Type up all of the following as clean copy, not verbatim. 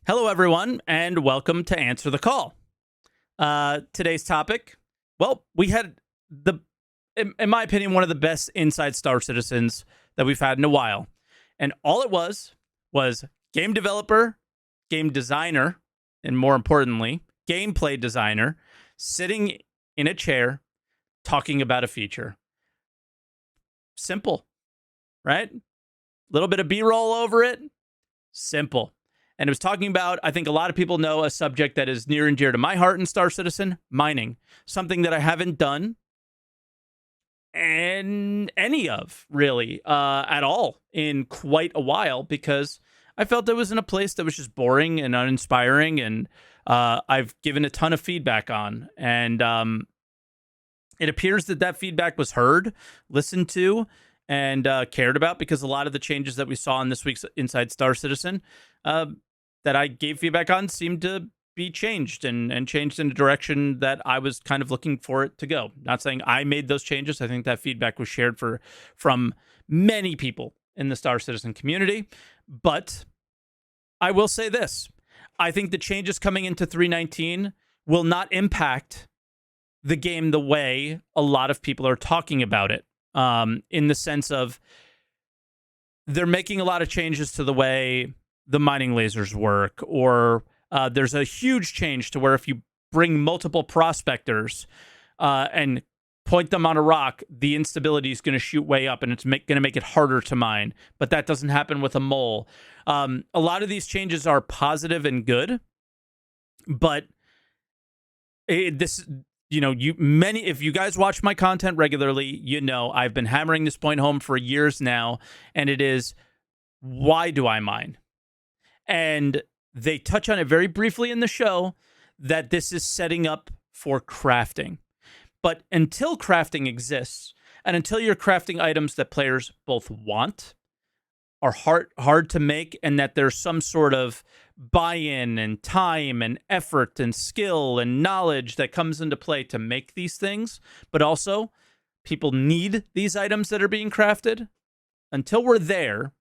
Hello, everyone, and welcome to Answer the Call. Today's topic, well, we had in my opinion, one of the best inside Star Citizens that we've had in a while. And all it was game developer, game designer, and more importantly, gameplay designer sitting in a chair talking about a feature. Simple, right? Little bit of B-roll over it. Simple. And it was talking about, I think a lot of people know, a subject that is near and dear to my heart in Star Citizen, mining. Something that I haven't done and any of, really, at all in quite a while, because I felt it was in a place that was just boring and uninspiring, and I've given a ton of feedback on. And it appears that feedback was heard, listened to, and cared about, because a lot of the changes that we saw in this week's Inside Star Citizen that I gave feedback on seemed to be changed and changed in a direction that I was kind of looking for it to go. Not saying I made those changes. I think that feedback was shared from many people in the Star Citizen community. But I will say this. I think the changes coming into 3.19 will not impact the game the way a lot of people are talking about it, in the sense of they're making a lot of changes to the way the mining lasers work, or there's a huge change to where if you bring multiple prospectors and point them on a rock, the instability is going to shoot way up, and it's going to make it harder to mine. But that doesn't happen with a mole. A lot of these changes are positive and good, but if you guys watch my content regularly, you know I've been hammering this point home for years now, and it is, why do I mine? And they touch on it very briefly in the show that this is setting up for crafting. But until crafting exists, and until you're crafting items that players both want, are hard to make, and that there's some sort of buy-in and time and effort and skill and knowledge that comes into play to make these things, but also people need these items that are being crafted, until we're there,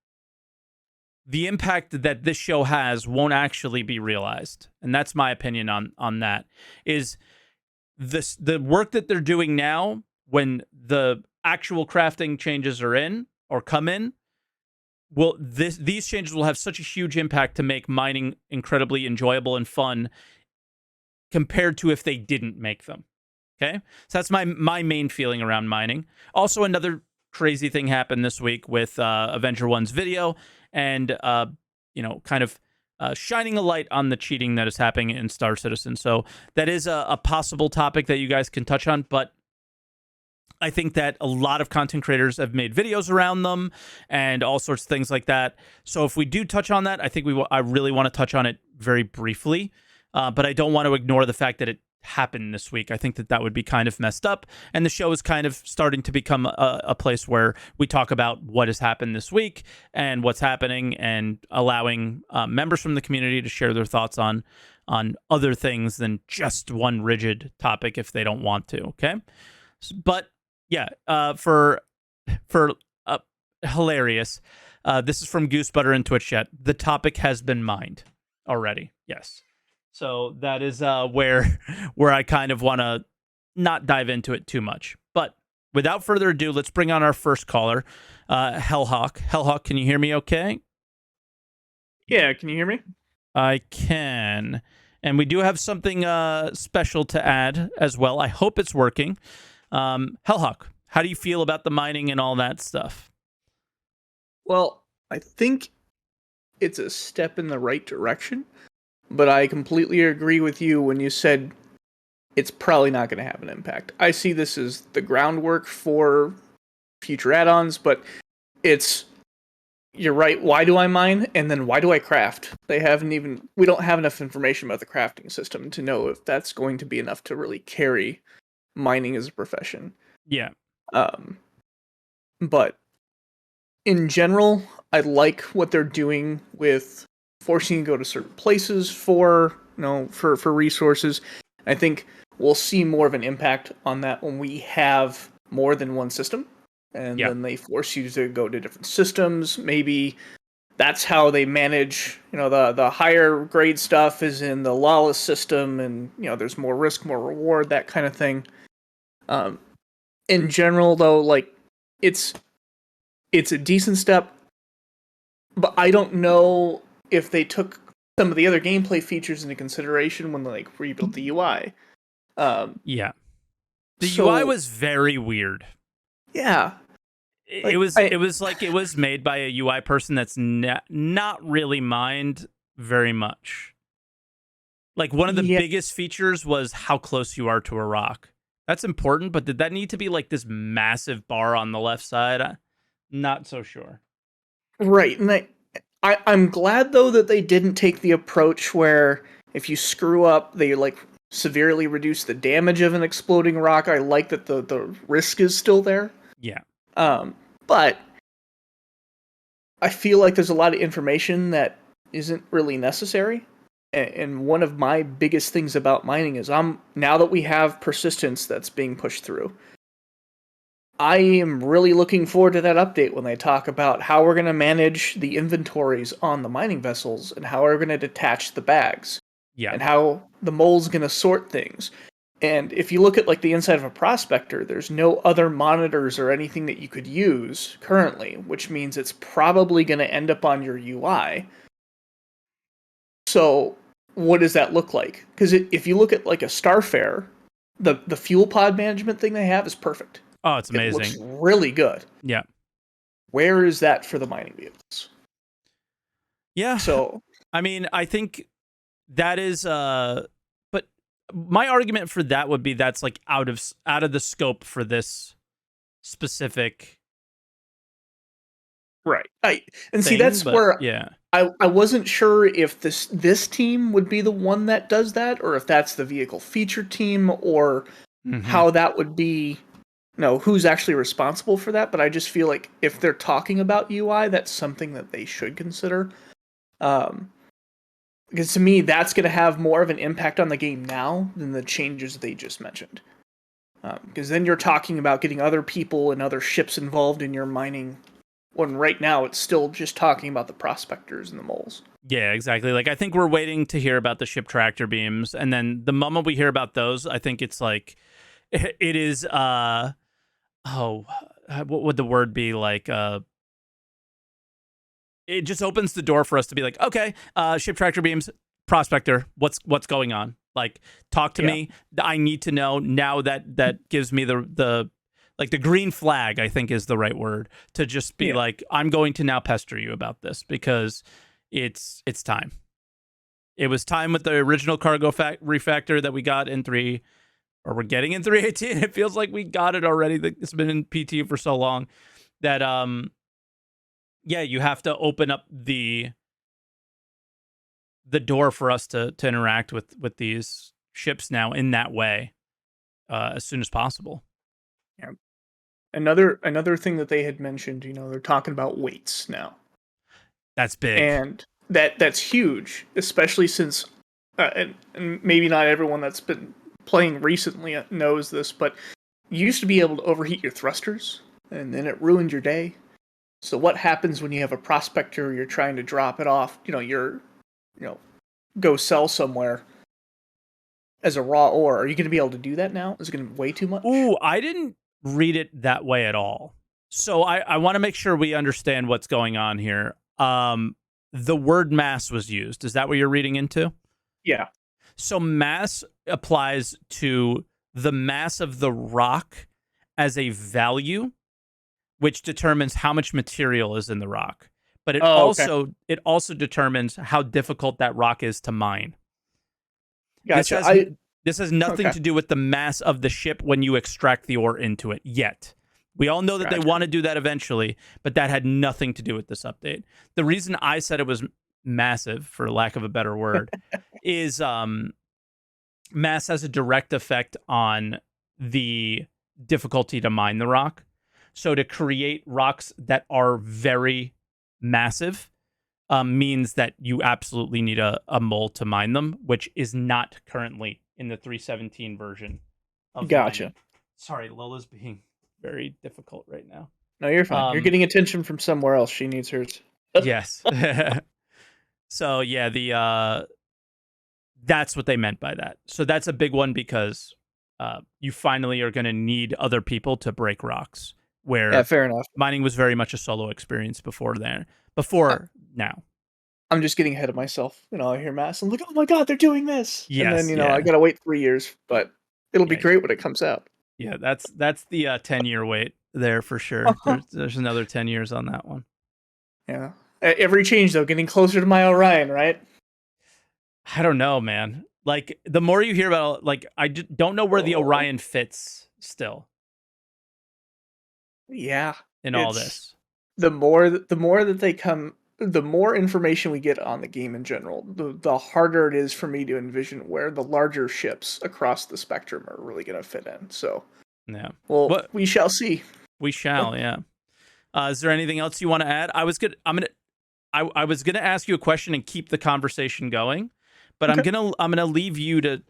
the impact that this show has won't actually be realized. And that's my opinion on that. Is the work that they're doing now, when the actual crafting changes are in or come in, these changes will have such a huge impact to make mining incredibly enjoyable and fun compared to if they didn't make them. Okay? So that's my main feeling around mining. Also, another crazy thing happened this week with Avenger 1's video, and kind of shining a light on the cheating that is happening in Star Citizen. So that is a possible topic that you guys can touch on, but I think that a lot of content creators have made videos around them and all sorts of things like that. So if we do touch on that, I think I really want to touch on it very briefly, but I don't want to ignore the fact that it happened this week. I think that would be kind of messed up, and the show is kind of starting to become a place where we talk about what has happened this week and what's happening, and allowing members from the community to share their thoughts on other things than just one rigid topic if they don't want to. Okay, but yeah, for hilarious, this is from Goose Butter in Twitch chat. The topic has been mined already. Yes. So that is where I kind of want to not dive into it too much. But without further ado, let's bring on our first caller, Hellhawk. Hellhawk, can you hear me okay? Yeah, can you hear me? I can. And we do have something special to add as well. I hope it's working. Hellhawk, how do you feel about the mining and all that stuff? Well, I think it's a step in the right direction. But I completely agree with you when you said it's probably not going to have an impact. I see this as the groundwork for future add-ons, but you're right, why do I mine? And then why do I craft? We don't have enough information about the crafting system to know if that's going to be enough to really carry mining as a profession. Yeah. But in general, I like what they're doing with forcing you to go to certain places for resources. I think we'll see more of an impact on that when we have more than one system, and then they force you to go to different systems. Maybe that's how they manage. The higher grade stuff is in the lawless system, and there's more risk, more reward, that kind of thing. Um, in general, though, like it's it's a decent step, but I don't know if they took some of the other gameplay features into consideration when they rebuilt the UI. Um, Yeah. The UI so was very weird. yeah, It like was I it was like it was made by a UI person that's not really mined very much. Like one of the yeah, biggest features was how close you are to a rock. That's important, but did that need to be like this massive bar on the left side? Not so sure. right, and I'm glad though that they didn't take the approach where if you screw up, they severely reduce the damage of an exploding rock. I like that the risk is still there. Yeah. Um, but I feel like there's a lot of information that isn't really necessary. And one of my biggest things about mining is now that we have persistence that's being pushed through, I am really looking forward to that update when they talk about how we're going to manage the inventories on the mining vessels and how we're going to detach the bags Yeah. and how the mole's going to sort things. And if you look at the inside of a prospector, there's no other monitors or anything that you could use currently, which means it's probably going to end up on your UI. So what does that look like? Because if you look at a Starfare, the fuel pod management thing they have is perfect. Oh, it's It looks amazing. really good. Yeah. Where is that for the mining vehicles? Yeah. So I mean, I think that is but my argument for that would be that's like out of the scope for this specific right, and see thing, that's but where yeah. I wasn't sure if this team would be the one that does that, or if that's the vehicle feature team, or Mhm. how that would be. Who's actually responsible for that? But I just feel like if they're talking about UI, that's something that they should consider. Um, because to me, that's going to have more of an impact on the game now than the changes they just mentioned. Because then you're talking about getting other people and other ships involved in your mining, when right now it's still just talking about the prospectors and the moles. Yeah, exactly. Like I think we're waiting to hear about the ship tractor beams, and then the moment we hear about those, I think it's like it is oh, what would the word be like it just opens the door for us to be like, okay, ship tractor beams, prospector, what's going on? Like, talk to Yeah, me. I need to know now. That gives me the like the green flag. I think is the right word to just be yeah, like, I'm going to now pester you about this because it's time. It was time with the original cargo refactor that we got in or we're getting in 318. It feels like we got it already. It's been in PT for so long that yeah, you have to open up the door for us to interact with these ships now in that way as soon as possible. yeah. Another thing that they had mentioned, they're talking about weights now, That's big. and that's huge, especially since, and maybe not everyone that's been playing recently knows this, but you used to be able to overheat your thrusters, and then it ruined your day. So what happens when you have a prospector? You're trying to drop it off. You know, go sell somewhere as a raw ore. Are you going to be able to do that now? Is it going to be way too much? Ooh, I didn't read it that way at all. So I want to make sure we understand what's going on here. The word mass was used. Is that what you're reading into? Yeah. So mass applies to the mass of the rock as a value, which determines how much material is in the rock. But Oh, okay. it also determines how difficult that rock is to mine. This Gotcha. has this has nothing Okay. to do with the mass of the ship when you extract the ore into it yet. We all know that they Gotcha. want to do that eventually, but that had nothing to do with this update. The reason I said it was massive, for lack of a better word, is mass has a direct effect on the difficulty to mine the rock. So to create rocks that are very massive means that you absolutely need a mole to mine them, which is not currently in the 317 version of Gotcha. mining. Sorry, Lola's being very difficult right now. No, you're fine. You're Um, getting attention from somewhere else. She needs hers. Yes. So yeah, that's what they meant by that. So that's a big one because you finally are going to need other people to break rocks, Yeah, where fair enough. mining was very much a solo experience before there. I, Before now. I'm just getting ahead of myself. I hear Mass. I'm like, oh my god, they're doing this, and then Yes, I yeah, gotta wait 3 years, but it'll be yeah, great when it comes out. yeah. That's the 10-year wait there for sure. There's another 10 years on that one. Yeah. Every change though, getting closer to my Orion, right? I don't know, man. Like the more you hear about, like I just don't know where the Oh, Orion fits still yeah. in all It's this. the more information we get on the game in general, the harder it is for me to envision where the larger ships across the spectrum are really going to fit in. So, Yeah. well, What we shall see. we shall, yeah. Is there anything else you want to add? I was gonna ask you a question and keep the conversation going, but Okay. I'm gonna leave you to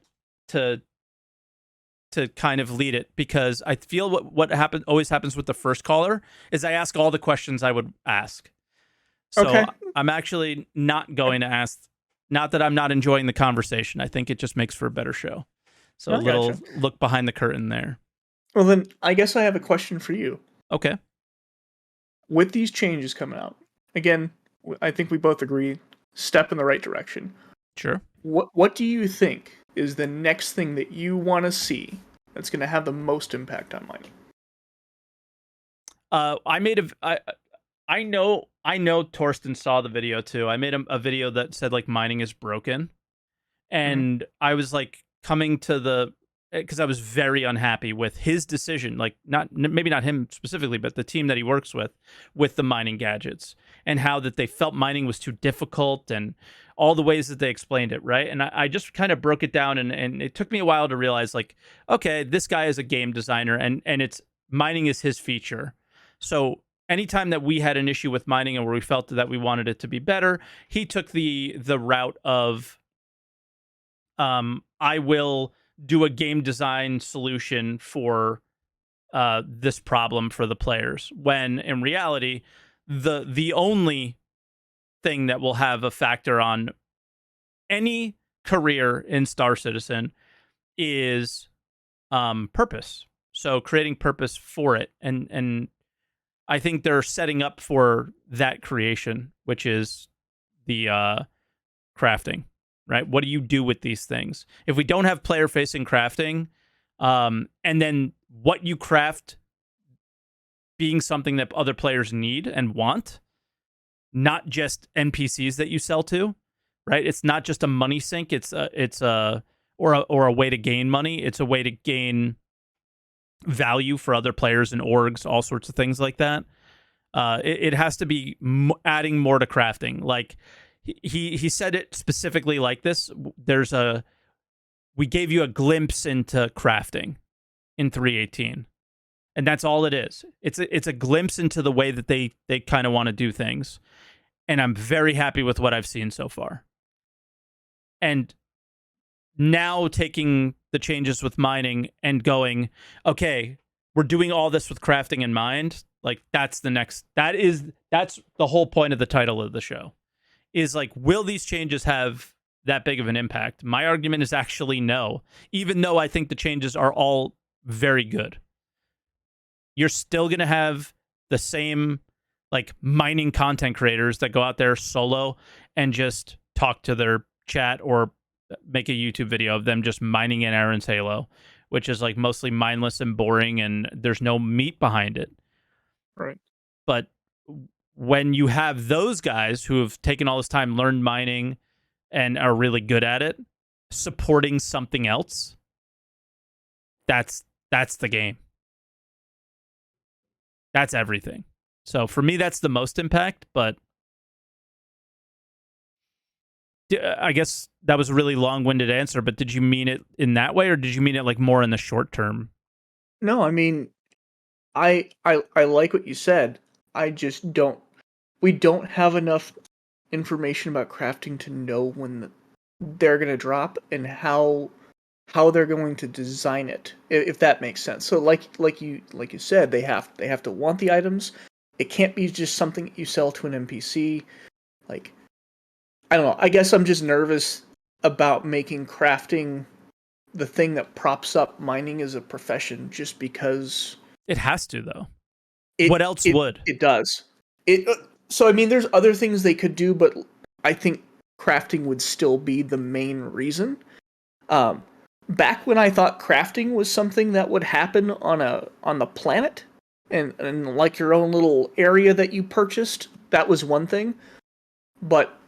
kind of lead it because I feel what always happens with the first caller is I ask all the questions I would ask. So Okay. I'm actually not going to ask. Not that I'm not enjoying the conversation. I think it just makes for a better show. So a I little gotcha. look behind the curtain there. Well, then I guess I have a question for you. Okay, With these changes coming out, again, I think we both agree, step in the right direction. sure. What do you think is the next thing that you want to see that's going to have the most impact on mining? I made I know Torsten saw the video too. I made a video that said like mining is broken, Hmm. and I was like coming to the because I was very unhappy with his decision, like maybe not him specifically, but the team that he works with the mining gadgets and how that they felt mining was too difficult and all the ways that they explained it, right? And I just kind of broke it down, and it took me a while to realize, like, okay, this guy is a game designer, and it's mining is his feature. So anytime that we had an issue with mining and where we felt that we wanted it to be better, he took the route of I will do a game design solution for this problem for the players. When in reality, the only thing that will have a factor on any career in Star Citizen is purpose. So creating purpose for it, and I think they're setting up for that creation, which is the crafting, right? What do you do with these things? If we don't have player facing crafting, and then what you craft being something that other players need and want, not just NPCs that you sell to, right? It's not just a money sink. Or a way to gain money. It's a way to gain value for other players and orgs, all sorts of things like that. It has to be adding more to crafting. Like he said it specifically like this. We gave you a glimpse into crafting in 318, and that's all it is. It's a glimpse into the way that they kind of want to do things, and I'm very happy with what I've seen so far. And now taking the changes with mining and going, okay, we're doing all this with crafting in mind. Like that's the whole point of the title of the show. Is like, will these changes have that big of an impact? My argument is actually no, even though I think the changes are all very good. You're still going to have the same like mining content creators that go out there solo and just talk to their chat or make a YouTube video of them just mining in Aaron's Halo, which is like mostly mindless and boring and there's no meat behind it. Right. But when you have those guys who have taken all this time, learned mining, and are really good at it, supporting something else, that's the game. That's everything. So for me, that's the most impact. But I guess that was a really long-winded answer. But did you mean it in that way, or did you mean it like more in the short term? No, I mean, I like what you said. I just don't. We don't have enough information about crafting to know when they're going to drop and how they're going to design it, if that makes sense. So like you said, they have to want the items, It can't be just something you sell to an NPC. Like, I don't know. I guess I'm just nervous about making crafting the thing that props up mining as a profession, just because It has to, though. it What else it would? it does. It so I mean, there's other things they could do, but I think crafting would still be the main reason. Um, Back when I thought crafting was something that would happen on the planet and like your own little area that you purchased, that was one thing. But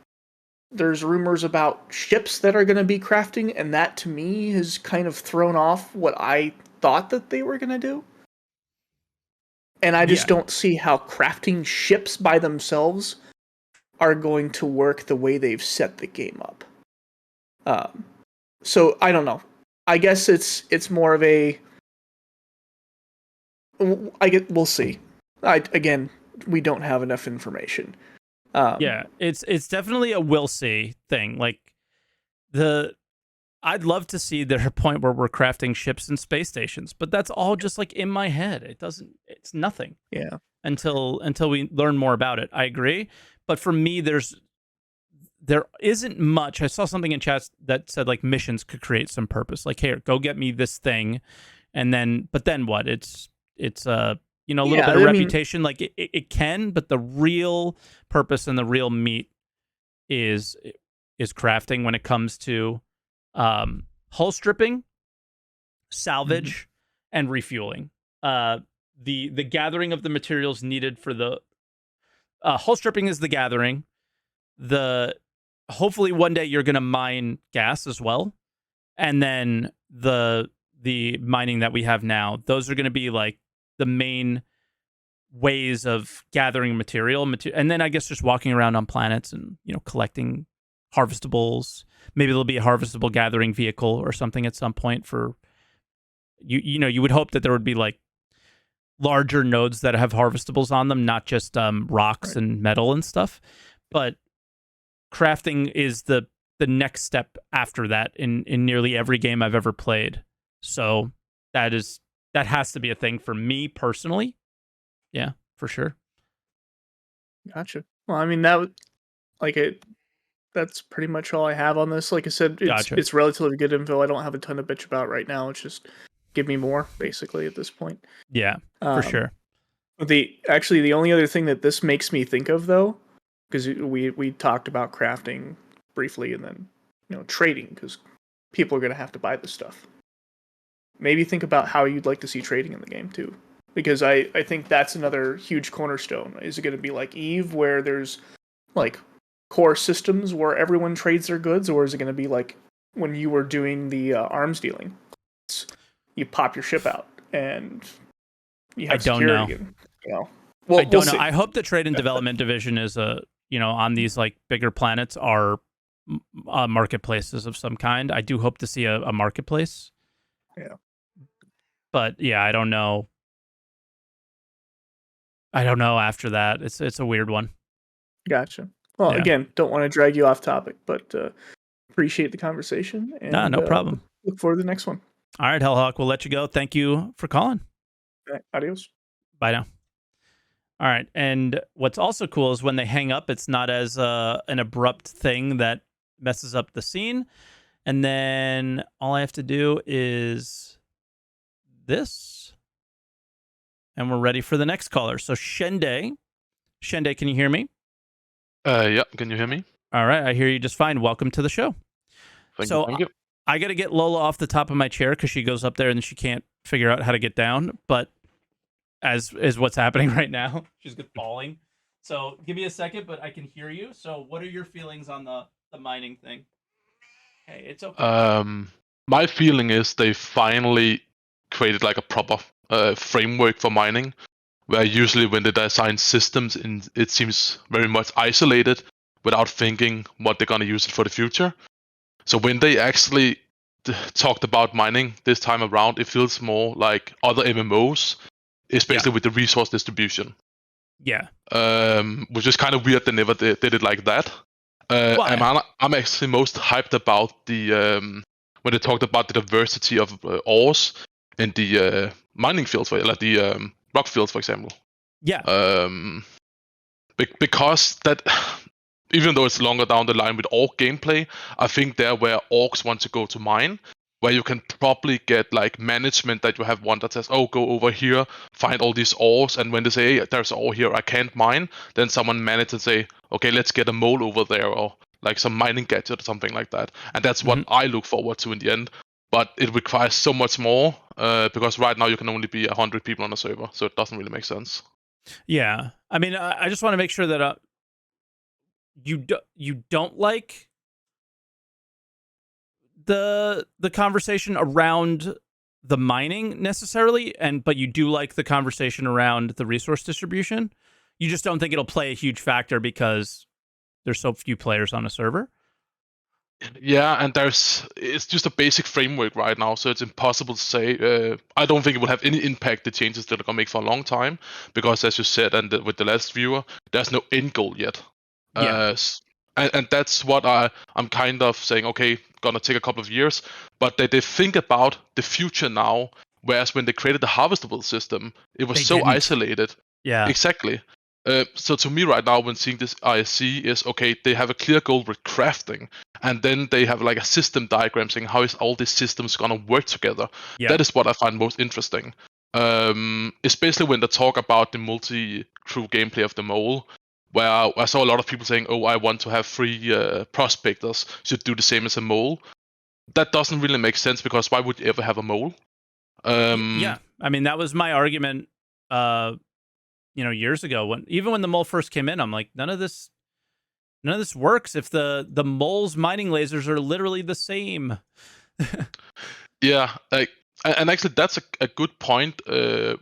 there's rumors about ships that are going to be crafting, and that to me has kind of thrown off what I thought that they were going to do. And I just Yeah. don't see how crafting ships by themselves are going to work the way they've set the game up. So I don't know. I guess it's more of a. We'll see. Again, we don't have enough information. Yeah, it's definitely a will see thing. Like I'd love to see there a point where we're crafting ships and space stations, but that's all just like in my head. It's nothing. Yeah. Until we learn more about it. I agree. But for me, there isn't much. I saw something in chat that said like missions could create some purpose. Like, here, go get me this thing, and then what? It's a little bit of reputation. Like it can, but the real purpose and the real meat is crafting when it comes to hull stripping, salvage, and refueling. The gathering of the materials needed for the hull stripping is the gathering. Hopefully one day you're going to mine gas as well, and then the mining that we have now, those are going to be like the main ways of gathering material, and then I guess just walking around on planets and collecting harvestables. Maybe there'll be a harvestable gathering vehicle or something at some point for you would hope that there would be like larger nodes that have harvestables on them, not just rocks and metal and stuff. But crafting is the next step after that in nearly every game I've ever played. So that has to be a thing for me personally. Yeah, for sure. Gotcha. Well, I mean that's pretty much all I have on this. Like I said, it's relatively good info. I don't have a ton to bitch about right now. It's just give me more, basically, at this point. Yeah, for sure. The only other thing that this makes me think of, though, because we talked about crafting briefly, and then trading, because people are going to have to buy this stuff. Maybe think about how you'd like to see trading in the game too, because I think that's another huge cornerstone. Is it going to be like Eve, where there's like core systems where everyone trades their goods, or is it going to be like when you were doing the arms dealing? You pop your ship out and you have security. I don't know. I hope the trade and development division is on these like bigger planets are marketplaces of some kind. I do hope to see a marketplace. Yeah. But yeah, I don't know. After that. It's a weird one. Gotcha. Well, again, don't want to drag you off topic, but appreciate the conversation. And, no problem. Look forward to the next one. All right, Hellhawk, we'll let you go. Thank you for calling. Adios. Bye now. All right, and what's also cool is when they hang up, it's not as an abrupt thing that messes up the scene. And then all I have to do is this, and we're ready for the next caller. So Shende, can you hear me? Yeah, can you hear me? All right, I hear you just fine. Welcome to the show. Thank you. I got to get Lola off the top of my chair because she goes up there and she can't figure out how to get down. But as is what's happening right now, she's falling. So give me a second, but I can hear you. So what are your feelings on the mining thing? Hey, it's okay. My feeling is they finally created like a proper framework for mining, where usually when they design systems, it seems very much isolated without thinking what they're gonna use it for the future. So when they actually talked about mining this time around, it feels more like other MMOs, especially with the resource distribution. Yeah. Which is kind of weird they never did it like that. I'm actually most hyped about the when they talked about the diversity of ores in the mining fields, like the rock fields, for example. Yeah. Um, because that, even though it's longer down the line with orc gameplay, I think there where orcs want to go to mine, where you can probably get like management that you have one that says, oh, go over here, find all these ores, and when they say, hey, there's ore here, I can't mine, then someone manage and say, okay, let's get a mole over there, or like some mining gadget or something like that. And that's what I look forward to in the end. But it requires so much more, because right now you can only be 100 people on a server, so it doesn't really make sense. Yeah. I mean, I just want to make sure that you don't like the conversation around the mining necessarily, but you do like the conversation around the resource distribution. You just don't think it'll play a huge factor because there's so few players on a server. Yeah, and it's just a basic framework right now, so it's impossible to say. I don't think it will have any impact, the changes that are gonna make for a long time, because as you said, and with the last viewer, there's no end goal yet. Yeah. And that's what I'm kind of saying. Okay, gonna take a couple of years, but they think about the future now. Whereas when they created the harvestable system, it was They so didn't. isolated. Yeah. Exactly. So to me right now, when seeing this ISC is okay, they have a clear goal with crafting, and then they have like a system diagram saying how is all these systems gonna work together. Yeah. That is what I find most interesting. Especially when they talk about the multi-crew gameplay of the mole, where I saw a lot of people saying, "Oh, I want to have 3 prospectors should do the same as a mole." That doesn't really make sense because why would you ever have a mole? Yeah. I mean, that was my argument. Years ago when the mole first came in, I'm like, none of this works if the mole's mining lasers are literally the same. Yeah, and actually that's a good point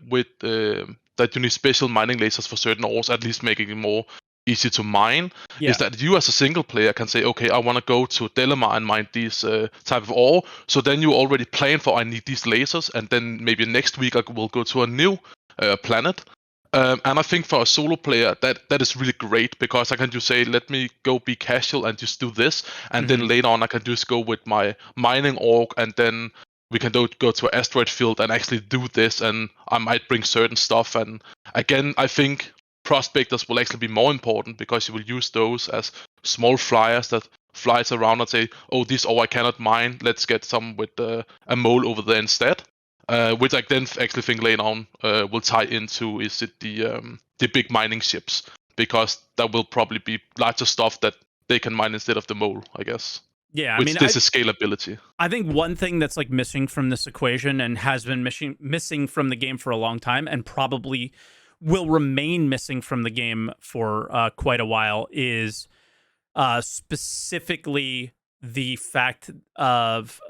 with that you need special mining lasers for certain ores, at least making it more easy to mine. Yeah. Is that you as a single player can say, okay, I want to go to Delamar and mine these type of ore. So then you already plan for I need these lasers, and then maybe next week I will go to a new planet. And I think for a solo player, that is really great because I can just say, let me go be casual and just do this, and then later on I can just go with my mining org, and then we can go to an asteroid field and actually do this, and I might bring certain stuff. And again, I think prospectors will actually be more important because you will use those as small flyers that flies around and say, oh, this ore I cannot mine, let's get some with a mole over there instead. Which I then actually think later on will tie into is it the big mining ships, because that will probably be larger stuff that they can mine instead of the mole, I guess. Yeah, I Which mean, this is scalability. I think one thing that's like missing from this equation and has been missing from the game for a long time and probably will remain missing from the game for quite a while is specifically the fact of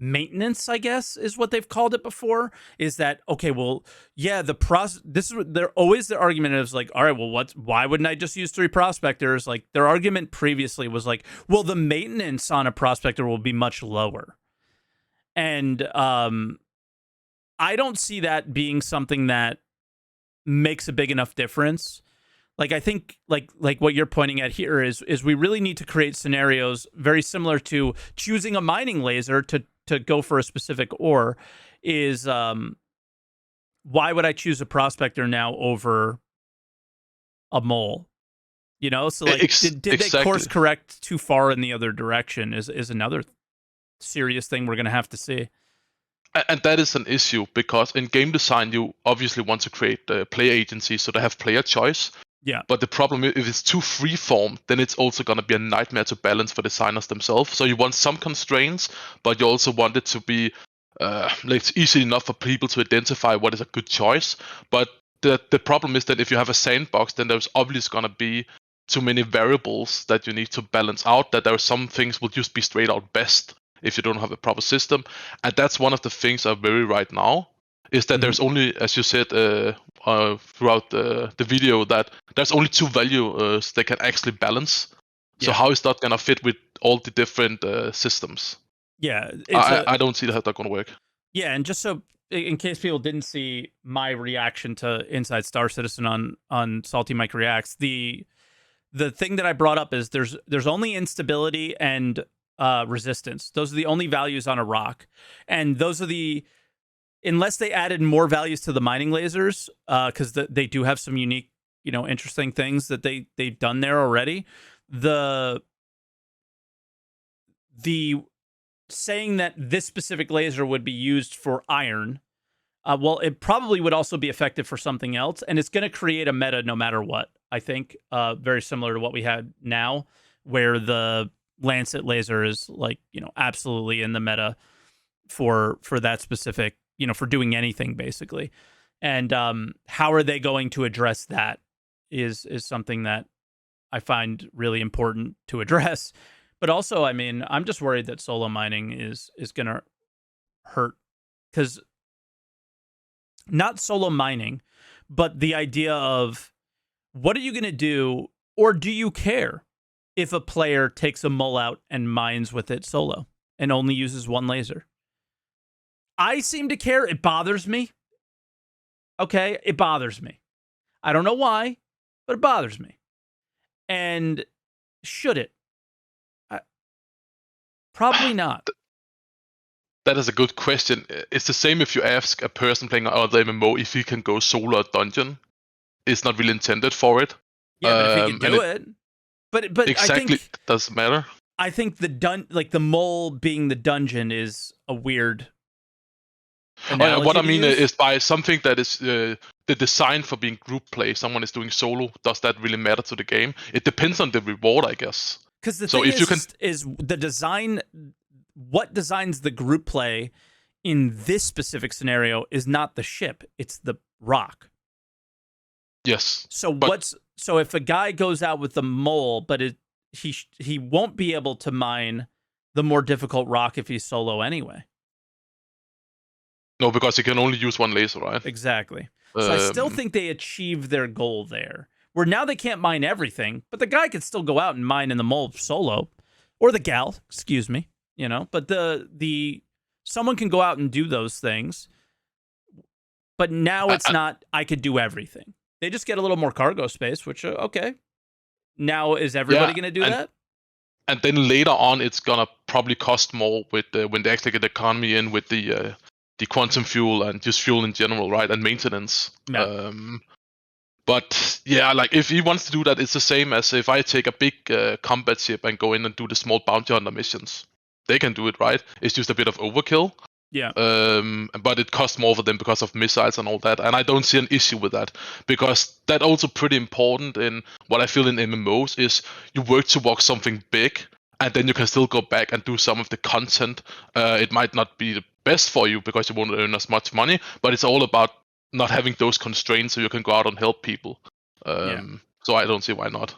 maintenance, I guess, is what they've called it before. Is that okay? Well, yeah, this is what they're always their argument is like, all right, well, why wouldn't I just use 3 prospectors? Like their argument previously was like, well, the maintenance on a prospector will be much lower, and I don't see that being something that makes a big enough difference. Like I think like what you're pointing at here is we really need to create scenarios very similar to choosing a mining laser to go for a specific ore. Is why would I choose a prospector now over a mole? So like did Exactly. they course correct too far in the other direction is another serious thing we're gonna have to see. And that is an issue because in game design you obviously want to create player agency so they have player choice. Yeah. But the problem is if it's too freeform, then it's also going to be a nightmare to balance for designers themselves. So you want some constraints, but you also want it to be like easy enough for people to identify what is a good choice. But the problem is that if you have a sandbox, then there's obviously going to be too many variables that you need to balance out, that there are some things will just be straight out best if you don't have a proper system. And that's one of the things I worry right now, is that there's only, as you said throughout the video, that there's only 2 values they can actually balance. So how is that going to fit with all the different systems? Yeah, I don't see how that's going to work. Yeah, and just so in case people didn't see my reaction to Inside Star Citizen on SaltEMike Reacts, the thing that I brought up is there's only instability and resistance. Those are the only values on a rock, and those are the unless they added more values to the mining lasers, because they do have some unique, interesting things that they've done there already. The saying that this specific laser would be used for iron, well, it probably would also be effective for something else, and it's going to create a meta no matter what. I think very similar to what we had now, where the Lancet laser is like, absolutely in the meta for that specific, for doing anything basically. And how are they going to address that is something that I find really important to address. But also, I mean, I'm just worried that solo mining is going to hurt, because not solo mining, but the idea of what are you going to do, or do you care if a player takes a mole out and mines with it solo and only uses one laser? I seem to care. It bothers me. Okay, it bothers me. I don't know why, but it bothers me. And should it? Probably not. That is a good question. It's the same if you ask a person playing other MMO if he can go solo a dungeon. It's not really intended for it. Yeah, but if he can do it. But exactly, I think it doesn't matter. I think the mole being the dungeon is a weird analogy what I to mean use. is by something that is the design for being group play. Someone is doing solo. Does that really matter to the game? It depends on the reward, I guess. Because the thing is the design. What designs the group play in this specific scenario is not the ship; it's the rock. Yes. So if a guy goes out with the mole, but he won't be able to mine the more difficult rock if he's solo anyway. No, because he can only use one laser, right? Exactly. So I still think they achieved their goal there. Where now they can't mine everything, but the guy can still go out and mine in the mole solo, or the gal, excuse me. But the someone can go out and do those things, but now it's not. I could do everything. They just get a little more cargo space, which okay. Now is everybody going to do that? And then later on, it's gonna probably cost more with when they actually get the economy in with the quantum fuel and just fuel in general, right? And maintenance. Yeah. But yeah, like if he wants to do that, it's the same as if I take a big combat ship and go in and do the small bounty hunter missions. They can do it, right? It's just a bit of overkill. Yeah. But it costs more for them because of missiles and all that. And I don't see an issue with that, because that's also pretty important in what I feel in MMOs is you work towards something big, and then you can still go back and do some of the content. It might not be the best for you because you won't earn as much money, but it's all about not having those constraints so you can go out and help people. So I don't see why not.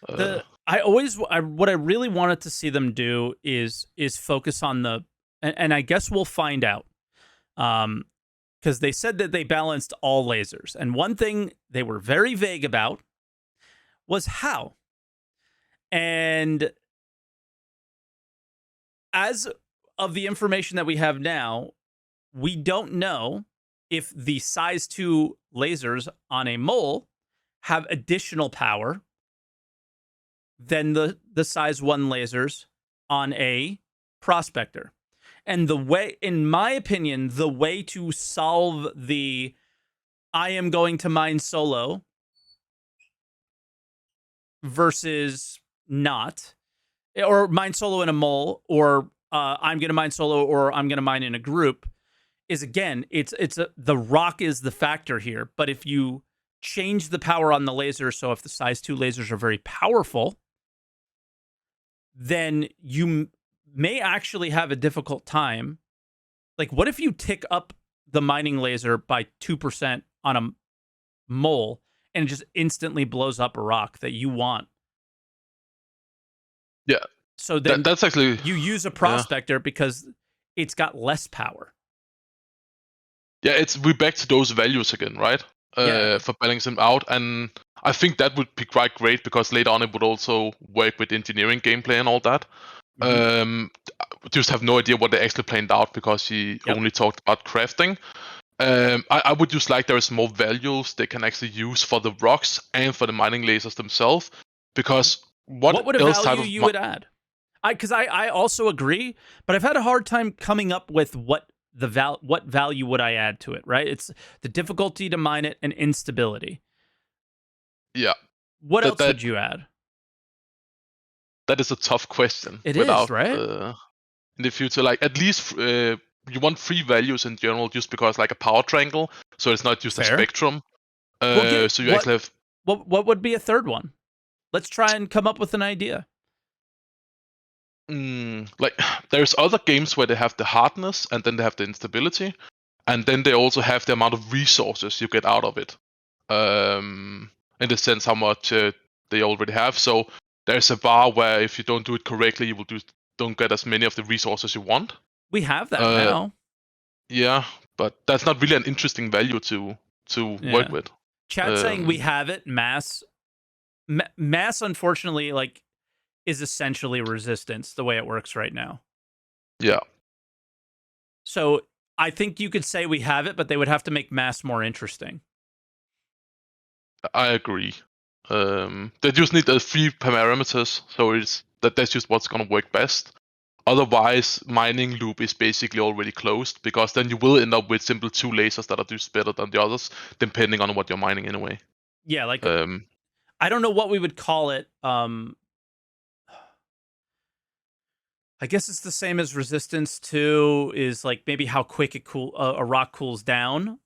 What I really wanted to see them do is focus on and I guess we'll find out, because they said that they balanced all lasers, and one thing they were very vague about was how. And as of the information that we have now, we don't know if the size 2 lasers on a mole have additional power than the size 1 lasers on a prospector. And in my opinion, the way to solve I am going to mine solo versus not, or mine solo in a mole, or I'm going to mine solo, or I'm going to mine in a group, is again, the rock is the factor here. But if you change the power on the laser, so if the size 2 lasers are very powerful, then you may actually have a difficult time. Like, what if you tick up the mining laser by 2% on a mole and it just instantly blows up a rock that you want? Yeah. So then that's actually, you use a prospector because it's got less power. Yeah, we're back to those values again, right? For balancing them out, and I think that would be quite great because later on it would also work with engineering gameplay and all that. Just have no idea what they actually planned out because he only talked about crafting. I would just like there is more values they can actually use for the rocks and for the mining lasers themselves, because what would a else value you would add? Because I also agree, but I've had a hard time coming up with what what value would I add to it, right? It's the difficulty to mine it and instability. Yeah. What else that would you add? that is a tough question. It is, Without right? in the future, like at least you want three values in general, just because like a power triangle, so it's not just a Fair. spectrum. Well, So you actually have what would be a third one? Let's try and come up with an idea. like there's other games where they have the hardness and then they have the instability, and then they also have the amount of resources you get out of it. In the sense how much they already have. So there's a bar where if you don't do it correctly, you don't get as many of the resources you want. We have that Uh, now. Yeah, but that's not really an interesting value to work with. Chat saying we have it. Mass, unfortunately, like is essentially resistance the way it works right now. Yeah. So I think you could say we have it, but they would have to make mass more interesting. I agree. They just need the three parameters, so that's just what's gonna work best. Otherwise, mining loop is basically already closed, because then you will end up with simple two lasers that are just better than the others, depending on what you're mining anyway. Yeah, like I don't know what we would call it. I guess it's the same as resistance 2 is like maybe how quick a rock cools down.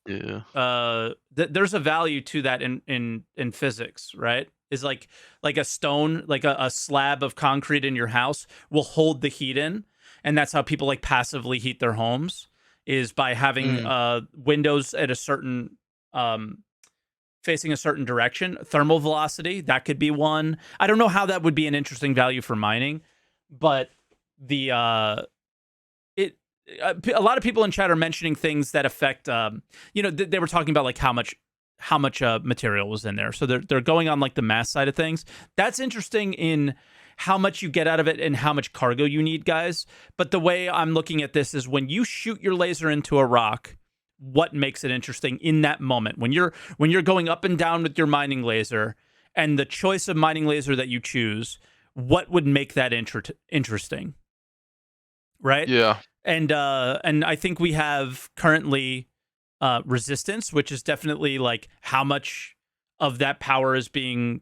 Yeah. There's a value to that in physics, right? Is like a stone, like a slab of concrete in your house will hold the heat in, and that's how people like passively heat their homes, is by having windows at a certain facing a certain direction. Thermal velocity, that could be one. I don't know how that would be an interesting value for mining, but the a lot of people in chat are mentioning things that affect they were talking about like how much material was in there. So they're going on like the mass side of things. That's interesting in how much you get out of it and how much cargo you need, guys. But the way I'm looking at this is when you shoot your laser into a rock, what makes it interesting in that moment when you're going up and down with your mining laser, and the choice of mining laser that you choose, what would make that interesting, right? Yeah. And I think we have currently resistance, which is definitely like how much of that power is being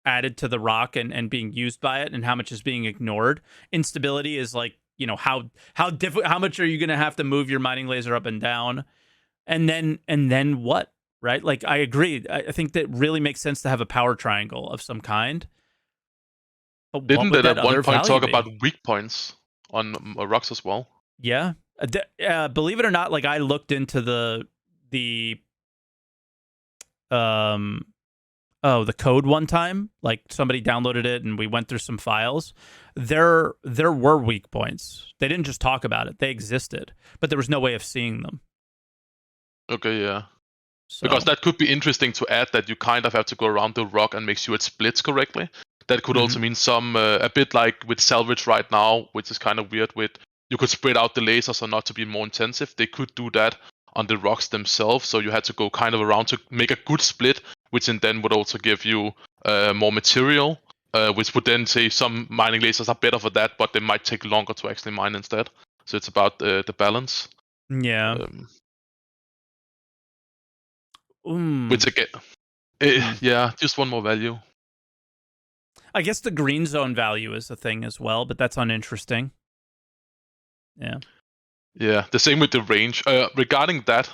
added to the rock and being used by it, and how much is being ignored. Instability is like, how much are you going to have to move your mining laser up and down, and then what, right? Like I agree. I think that really makes sense to have a power triangle of some kind. But Didn't what would they that at one other point value talk be? about weak points on rocks as well? Yeah. Believe it or not, like I looked into the the code one time. Like somebody downloaded it and we went through some files. There were weak points. They didn't just talk about it. They existed, but there was no way of seeing them. Okay, yeah. So, Because that could be interesting to add, that you kind of have to go around the rock and make sure it splits correctly. That could also mean some a bit like with salvage right now, which is kind of weird. With you could spread out the lasers or not to be more intensive. They could do that on the rocks themselves, so you had to go kind of around to make a good split, which then would also give you more material, which would then say some mining lasers are better for that, but they might take longer to actually mine instead. So it's about the balance. yeah. Which again, yeah, just one more value. I guess the green zone value is a thing as well, but that's uninteresting. Yeah. Yeah, the same with the range. Regarding that,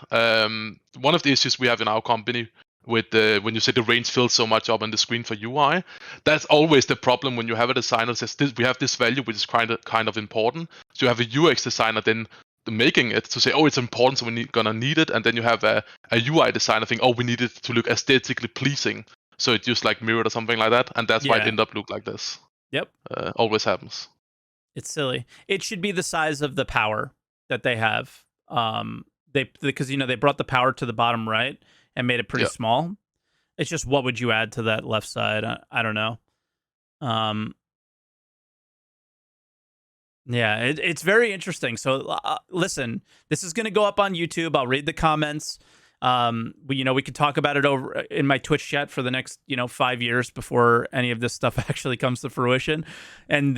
one of the issues we have in our company with when you say the range fills so much up on the screen for UI, that's always the problem when you have a designer says we have this value which is kind of important. So you have a UX designer then making it to say, oh, it's important, so we're gonna need it, and then you have a UI designer think, oh, we need it to look aesthetically pleasing, so it just like mirrored or something like that, and that's why it end up look like this. Yep. Always happens. It's silly. It should be the size of the power that they have. Because they brought the power to the bottom right and made it pretty small. It's just, what would you add to that left side? I don't know. Yeah, it's very interesting. So listen, this is going to go up on YouTube. I'll read the comments. We could talk about it over in my Twitch chat for the next 5 years before any of this stuff actually comes to fruition. And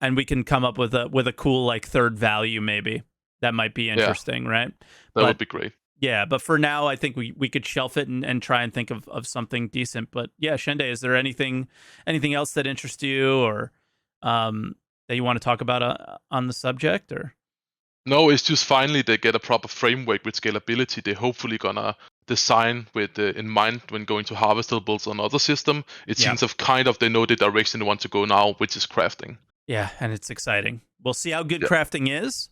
and we can come up with a cool like third value maybe. That might be interesting, right? That would be great. Yeah, but for now, I think we could shelf it and try and think of something decent. But yeah, Shende, is there anything else that interests you or that you want to talk about on the subject? Or No, it's just finally they get a proper framework with scalability. They're hopefully gonna design with in mind when going to harvestables on other system. It seems they know the direction they want to go now, which is crafting. Yeah, and it's exciting. We'll see how good Yeah. crafting is,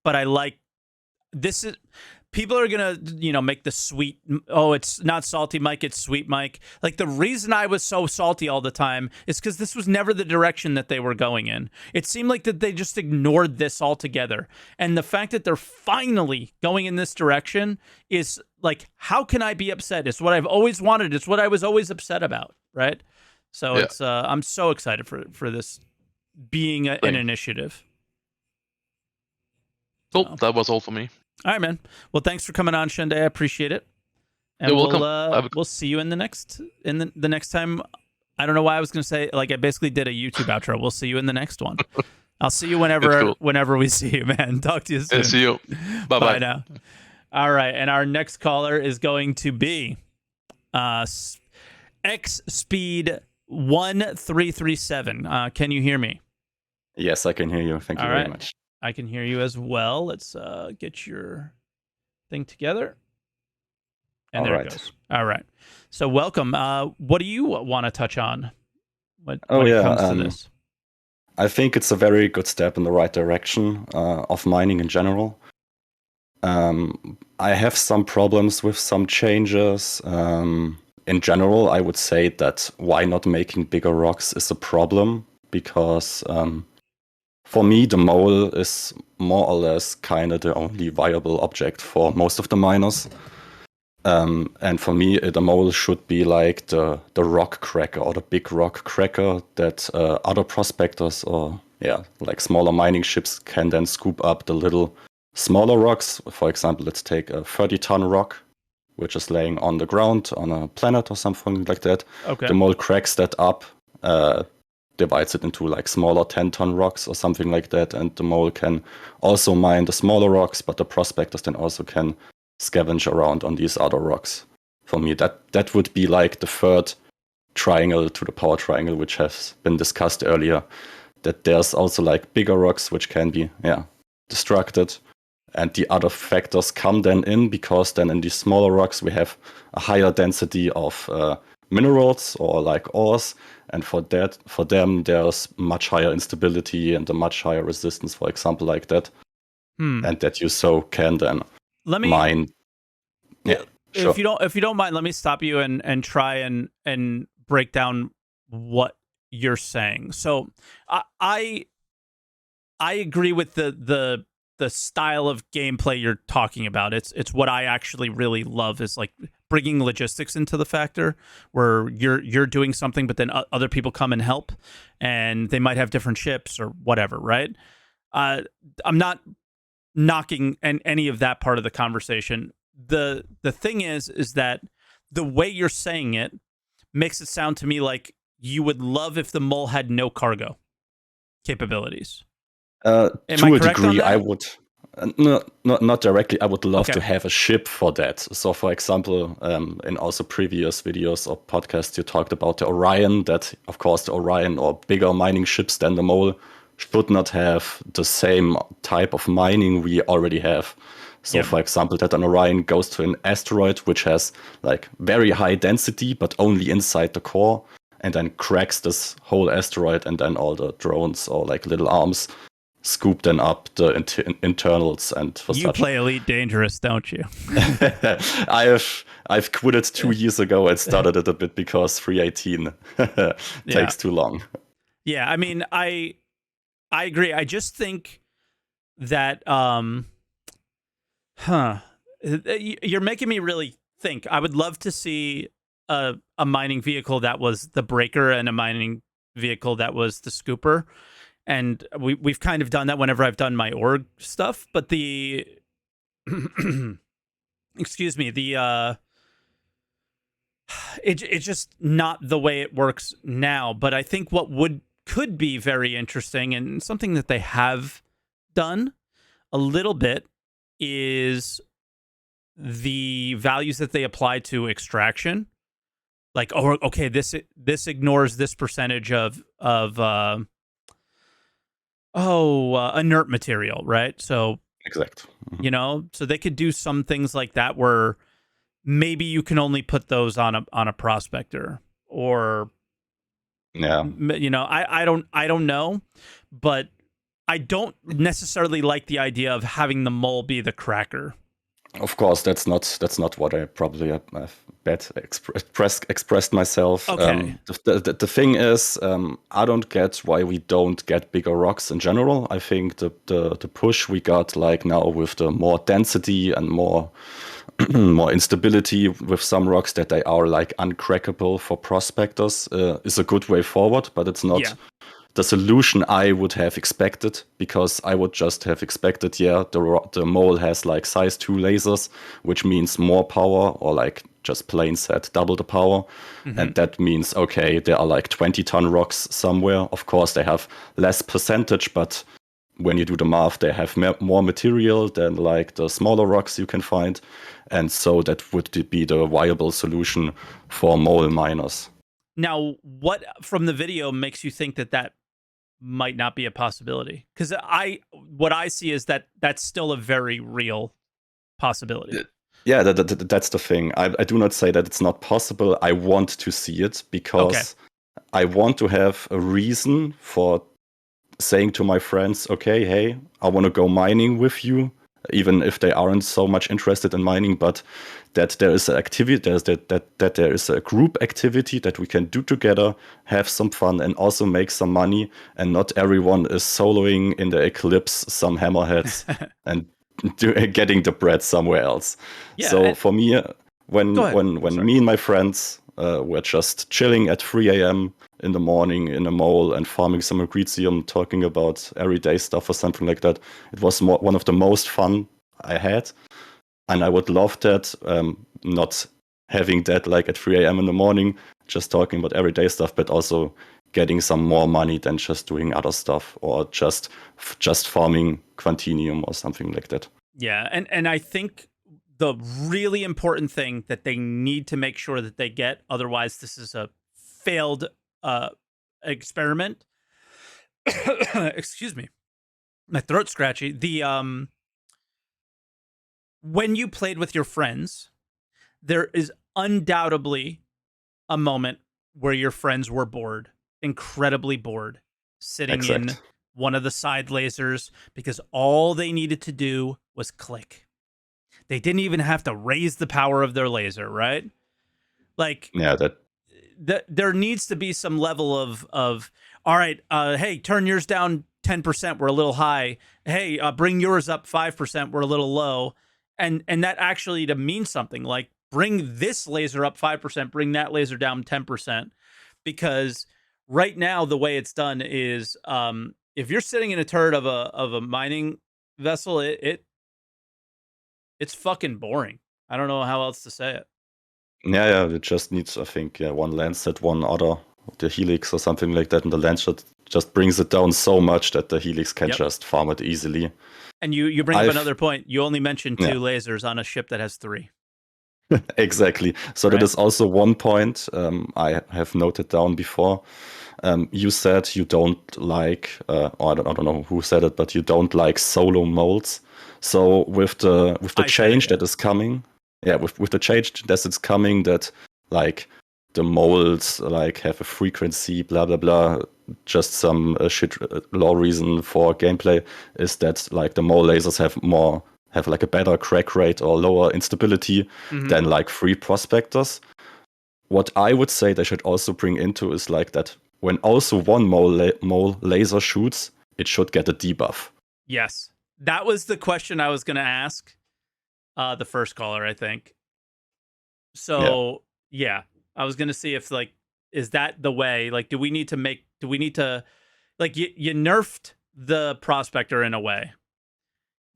but I like this is people are gonna make the sweet, oh, it's not salty Mike, it's sweet Mike. Like, the reason I was so salty all the time is because this was never the direction that they were going in. It seemed like that they just ignored this altogether, and the fact that they're finally going in this direction is like, how can I be upset? It's what I've always wanted. It's what I was always upset about, right? So it's I'm so excited for this being an initiative. Cool. That was all for me. All right, man. Well, thanks for coming on, Shende. I appreciate it. And You're welcome. We'll see you in the next the next time. I don't know why I was going to say, like, I basically did a YouTube outro. We'll see you in the next one. I'll see you whenever we see you, man. Talk to you soon. See you. Bye now. All right, and our next caller is going to be X Speed 1337. Can you hear me? Yes, I can hear you. Thank you very much. I can hear you as well. Let's get your thing together. And there it goes. All right. So welcome. What do you want to touch on when it comes to this? I think it's a very good step in the right direction of mining in general. I have some problems with some changes. In general, I would say that why not making bigger rocks is a problem, because for me, the mole is more or less kind of the only viable object for most of the miners. And for me, the mole should be like the rock cracker or the big rock cracker that other prospectors or like smaller mining ships can then scoop up the little smaller rocks. For example, let's take a 30-ton rock, which is laying on the ground on a planet or something like that. Okay. The mole cracks that up, divides it into like smaller 10-ton rocks or something like that, and the mole can also mine the smaller rocks, but the prospectors then also can scavenge around on these other rocks. For me, that would be like the third triangle to the power triangle, which has been discussed earlier, that there's also like bigger rocks which can be destructed, and the other factors come then in, because then in these smaller rocks we have a higher density of minerals or like ores, and for them there's much higher instability and a much higher resistance, for example, like that. And that you so can then mine. Yeah, sure. If you don't mind, let me stop you and try and break down what you're saying. So I agree with the style of gameplay you're talking about. It's what I actually really love, is like bringing logistics into the factor, where you're doing something, but then other people come and help, and they might have different ships or whatever, right? I'm not knocking any of that part of the conversation. The thing is that the way you're saying it makes it sound to me like you would love if the mole had no cargo capabilities. To a degree, I would. No, not directly. I would love to have a ship for that. So, for example, in also previous videos or podcasts, you talked about the Orion. That, of course, the Orion or bigger mining ships than the Mole should not have the same type of mining we already have. So, for example, that an Orion goes to an asteroid which has like very high density, but only inside the core, and then cracks this whole asteroid, and then all the drones or like little arms scoop then up the internals. And for you play Elite Dangerous, don't you? I've quit it 2 years ago and started it a bit because 318 takes too long. Yeah, I mean, I agree. I just think that you're making me really think. I would love to see a mining vehicle that was the breaker and a mining vehicle that was the scooper. And we've kind of done that whenever I've done my org stuff, but the excuse me, it's just not the way it works now. But I think what would could be very interesting and something that they have done a little bit is the values that they apply to extraction. Like, oh, okay, this ignores this percentage of inert material, right? So, Exact. you know, so they could do some things like that where maybe you can only put those on a prospector, or Yeah. you know, I don't know, but I don't necessarily like the idea of having the mole be the cracker. Of course, that's not what I probably have expressed myself. Okay. The thing is, I don't get why we don't get bigger rocks in general. I think the push we got like now with the more density and more more instability with some rocks that they are like uncrackable for prospectors is a good way forward, but it's not the solution I would have expected, because I would just have expected, the mole has like size 2 lasers, which means more power, or like just plain said, double the power. And that means, okay, there are like 20-ton rocks somewhere. Of course, they have less percentage, but when you do the math, they have more material than like the smaller rocks you can find. And so that would be the viable solution for mole miners. Now, what from the video makes you think that might not be a possibility? Because what I see is that that's still a very real possibility. Yeah, that's the thing. I do not say that it's not possible. I want to see it because I want to have a reason for saying to my friends, okay, hey, I want to go mining with you, even if they aren't so much interested in mining, but that there is an activity, that there is a group activity that we can do together, have some fun, and also make some money, and not everyone is soloing in the eclipse some hammerheads and getting the bread somewhere else. Yeah, so for me, when Sorry. me and my friends were just chilling at 3 a.m. in the morning in a mole and farming some agricium, talking about everyday stuff or something like that, it was one of the most fun I had. And I would love that, not having that like at 3 a.m. in the morning, just talking about everyday stuff, but also getting some more money than just doing other stuff, or just farming Quantinium or something like that. Yeah, and I think the really important thing that they need to make sure that they get, otherwise this is a failed experiment. Excuse me, my throat's scratchy. When you played with your friends, there is undoubtedly a moment where your friends were bored, incredibly bored, sitting in one of the side lasers, because all they needed to do was click. They didn't even have to raise the power of their laser, right? Like, yeah, there needs to be some level of all right, hey, turn yours down 10%, we're a little high. Hey, bring yours up 5%, we're a little low. And that actually to mean something, like bring this laser up 5%, bring that laser down 10%. Because right now the way it's done is if you're sitting in a turret of a mining vessel, it's fucking boring. I don't know how else to say it. Yeah, it just needs, I think, one Lancet, one other, the Helix or something like that, and the Lancet just brings it down so much that the Helix can just farm it easily. And you bring up another point. You only mentioned 2 lasers on a ship that has 3. Exactly. So that is also one point I have noted down before. You said you don't like, or I don't know who said it, but you don't like solo molds. So with the change that is coming, with the change that is coming, that like the molds like have a frequency, blah blah blah. Just some shit law reason for gameplay is that like the mole lasers have like a better crack rate or lower instability than like free prospectors. What I would say they should also bring into is like that when also one mole laser shoots, it should get a debuff. Yes. That was the question I was going to ask the first caller, I think. So, yeah. I was going to see if like, is that the way? Like, do we need to, like, you nerfed the prospector in a way.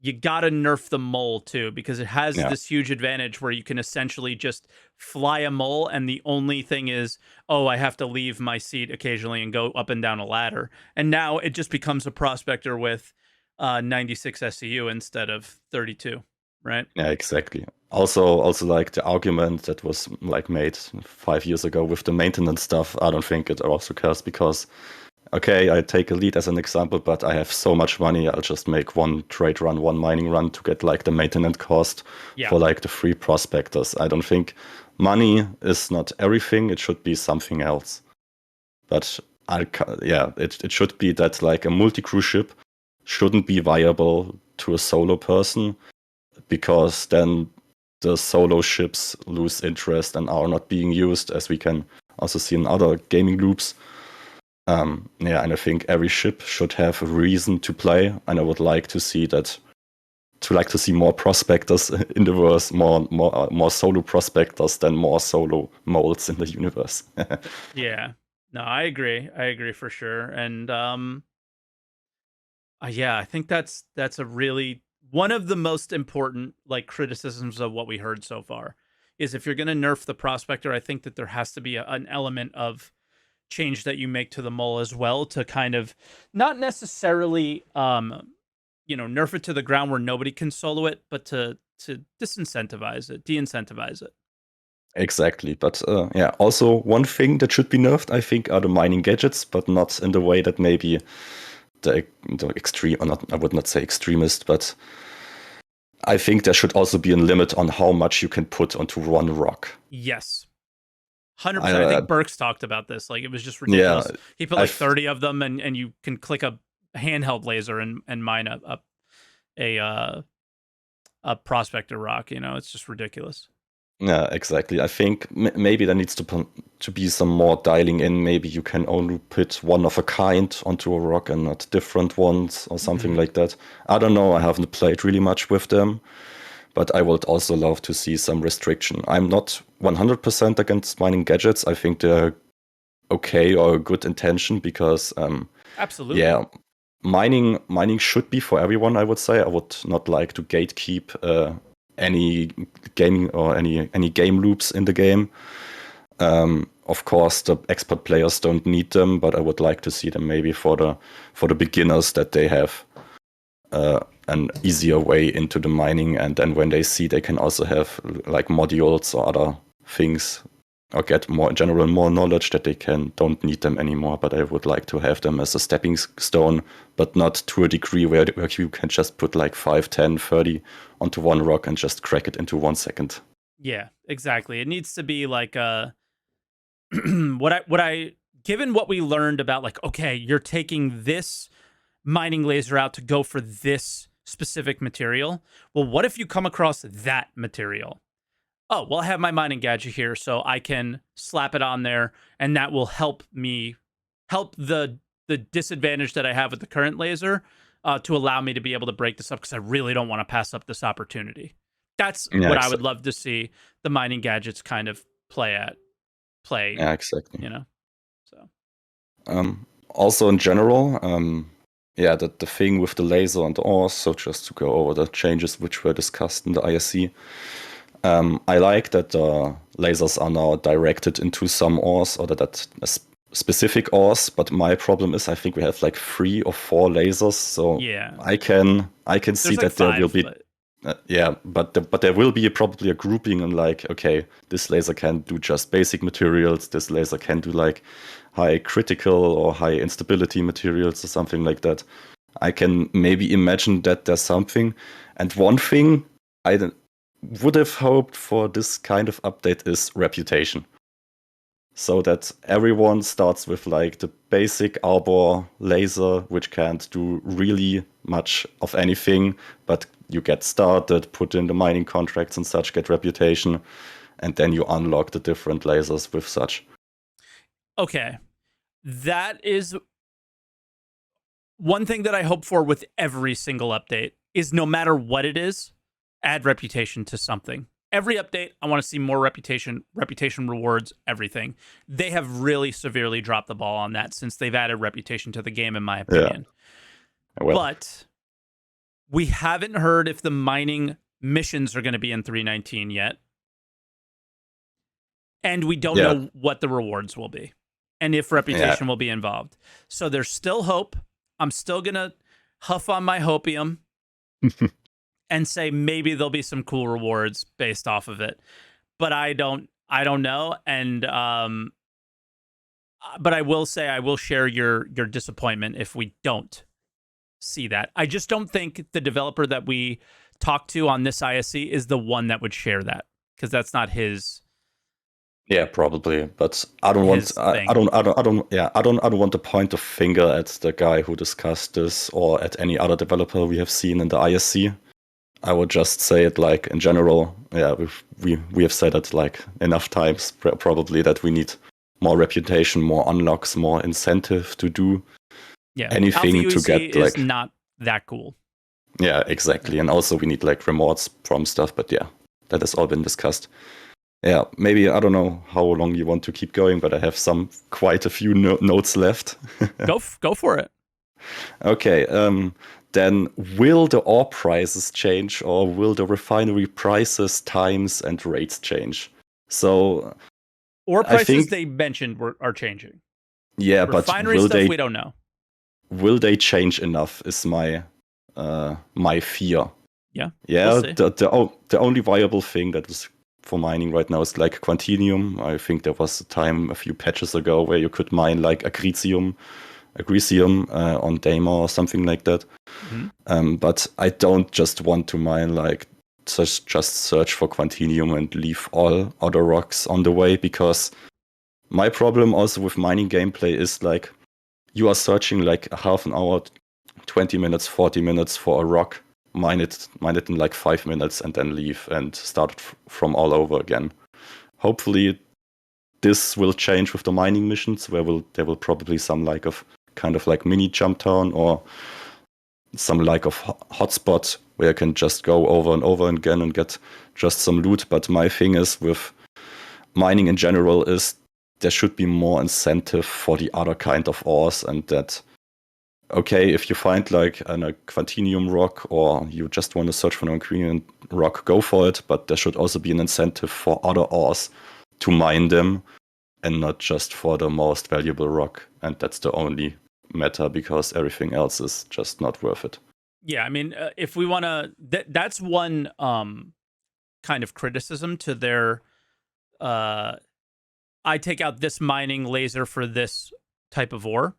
you gotta nerf the mole too, because it has Yeah. this huge advantage where you can essentially just fly a mole, and the only thing is, oh, I have to leave my seat occasionally and go up and down a ladder. And now it just becomes a prospector with 96 SCU instead of 32, right? Yeah, exactly. Also like the argument that was like made 5 years ago with the maintenance stuff, I don't think it also cares because okay, I take a lead as an example, but I have so much money, I'll just make one trade run, one mining run to get like the maintenance cost Yeah. for like the free prospectors. I don't think money is not everything, it should be something else. But it should be that like a multi-crew ship shouldn't be viable to a solo person, because then the solo ships lose interest and are not being used, as we can also see in other gaming loops. And I think every ship should have a reason to play, and I would like to see that. To like to see more prospectors in the verse, more solo prospectors than more solo moles in the universe. Yeah. No, I agree. I agree for sure. And yeah, I think that's a really one of the most important like criticisms of what we heard so far is if you're going to nerf the prospector, I think that there has to be an element of change that you make to the mole as well to kind of not necessarily nerf it to the ground where nobody can solo it, but to disincentivize it, de-incentivize it. Exactly, but also one thing that should be nerfed, I think, are the mining gadgets, but not in the way that maybe the extreme, or not, I would not say extremist, but I think there should also be a limit on how much you can put onto one rock. Yes. 100%. I think Burks talked about this. Like, it was just ridiculous. Yeah, he put like 30 of them, and you can click a handheld laser and mine a prospector rock. It's just ridiculous. Yeah, exactly. I think maybe there needs to be some more dialing in. Maybe you can only put one of a kind onto a rock and not different ones or something like that. I don't know. I haven't played really much with them, but I would also love to see some restriction. I'm not 100% against mining gadgets. I think they're okay or a good intention because absolutely, yeah, mining should be for everyone. I would say I would not like to gatekeep any gaming or any game loops in the game. Of course, the expert players don't need them, but I would like to see them maybe for the beginners, that they have an easier way into the mining, and then when they see, they can also have like modules or other things, or get more knowledge that they don't need them anymore. But I would like to have them as a stepping stone, but not to a degree where you can just put like 5, 10, 30 onto one rock and just crack it into 1 second. Yeah, exactly. It needs to be like given what we learned about, like, okay, you're taking this mining laser out to go for this specific material. Well, what if you come across that material? Oh, well, I have my mining gadget here, so I can slap it on there, and that will help the disadvantage that I have with the current laser to allow me to be able to break this up, because I really don't want to pass up this opportunity. That's what I would love to see the mining gadgets kind of play. Yeah, exactly. So. Also in general, the thing with the laser and the ores, so just to go over the changes which were discussed in the ISC, I like that the lasers are now directed into some ores, or that specific ores, but my problem is I think we have like 3 or 4 lasers, so yeah. I can see that there will be but there will be probably a grouping on like, okay, this laser can do just basic materials, this laser can do like high critical or high instability materials or something like that. I can maybe imagine that there's something. And one thing I would have hoped for this kind of update is reputation. So that everyone starts with like the basic arbor laser, which can't do really much of anything, but you get started, put in the mining contracts and such, get reputation, and then you unlock the different lasers with such. Okay. That is one thing that I hope for with every single update, is no matter what it is, add reputation to something. Every update, I want to see more reputation rewards everything. They have really severely dropped the ball on that since they've added reputation to the game, in my opinion. Yeah. Well. But We haven't heard if the mining missions are going to be in 319 yet. And we don't know what the rewards will be and if reputation will be involved. So there's still hope. I'm still going to huff on my hopium and say maybe there'll be some cool rewards based off of it. But I don't know. And but I will say I will share your disappointment if we don't see that. I just don't think the developer that we talked to on this ISC is the one that would share that, because that's not his. Yeah, probably, but I don't want. I don't want to point a finger at the guy who discussed this or at any other developer we have seen in the ISC. I would just say it like in general. Yeah, we have said it like enough times probably that we need more reputation, more unlocks, more incentive to do anything to get like. Is not that cool. Yeah, exactly, and also we need like rewards from stuff. But yeah, that has all been discussed. Yeah, maybe I don't know how long you want to keep going, but I have quite a few notes left. Go for it. Okay, then will the ore prices change, or will the refinery prices, times, and rates change? So, ore prices they mentioned are changing. Yeah, refinery but stuff we don't know. Will they change enough? Is my fear. Yeah. Yeah. We'll the only viable thing that is for mining right now is like Quantinium. I think there was a time a few patches ago where you could mine like Agricium on Daemon or something like that. Mm-hmm. But I don't just want to mine like just search for Quantinium and leave all other rocks on the way, because my problem also with mining gameplay is like you are searching like a half an hour, 20 minutes, 40 minutes for a rock. Mine it in like 5 minutes and then leave and start from all over again. Hopefully this will change with the mining missions, where there will probably some like of kind of like mini jump town or some like of hotspot where you can just go over and over again and get just some loot. But my thing is with mining in general is there should be more incentive for the other kind of ores, and that okay, if you find like a Quantinium rock or you just want to search for an Quantinium rock, go for it. But there should also be an incentive for other ores to mine them and not just for the most valuable rock. And that's the only matter, because everything else is just not worth it. Yeah, I mean, if we want to, that's one kind of criticism to their, I take out this mining laser for this type of ore,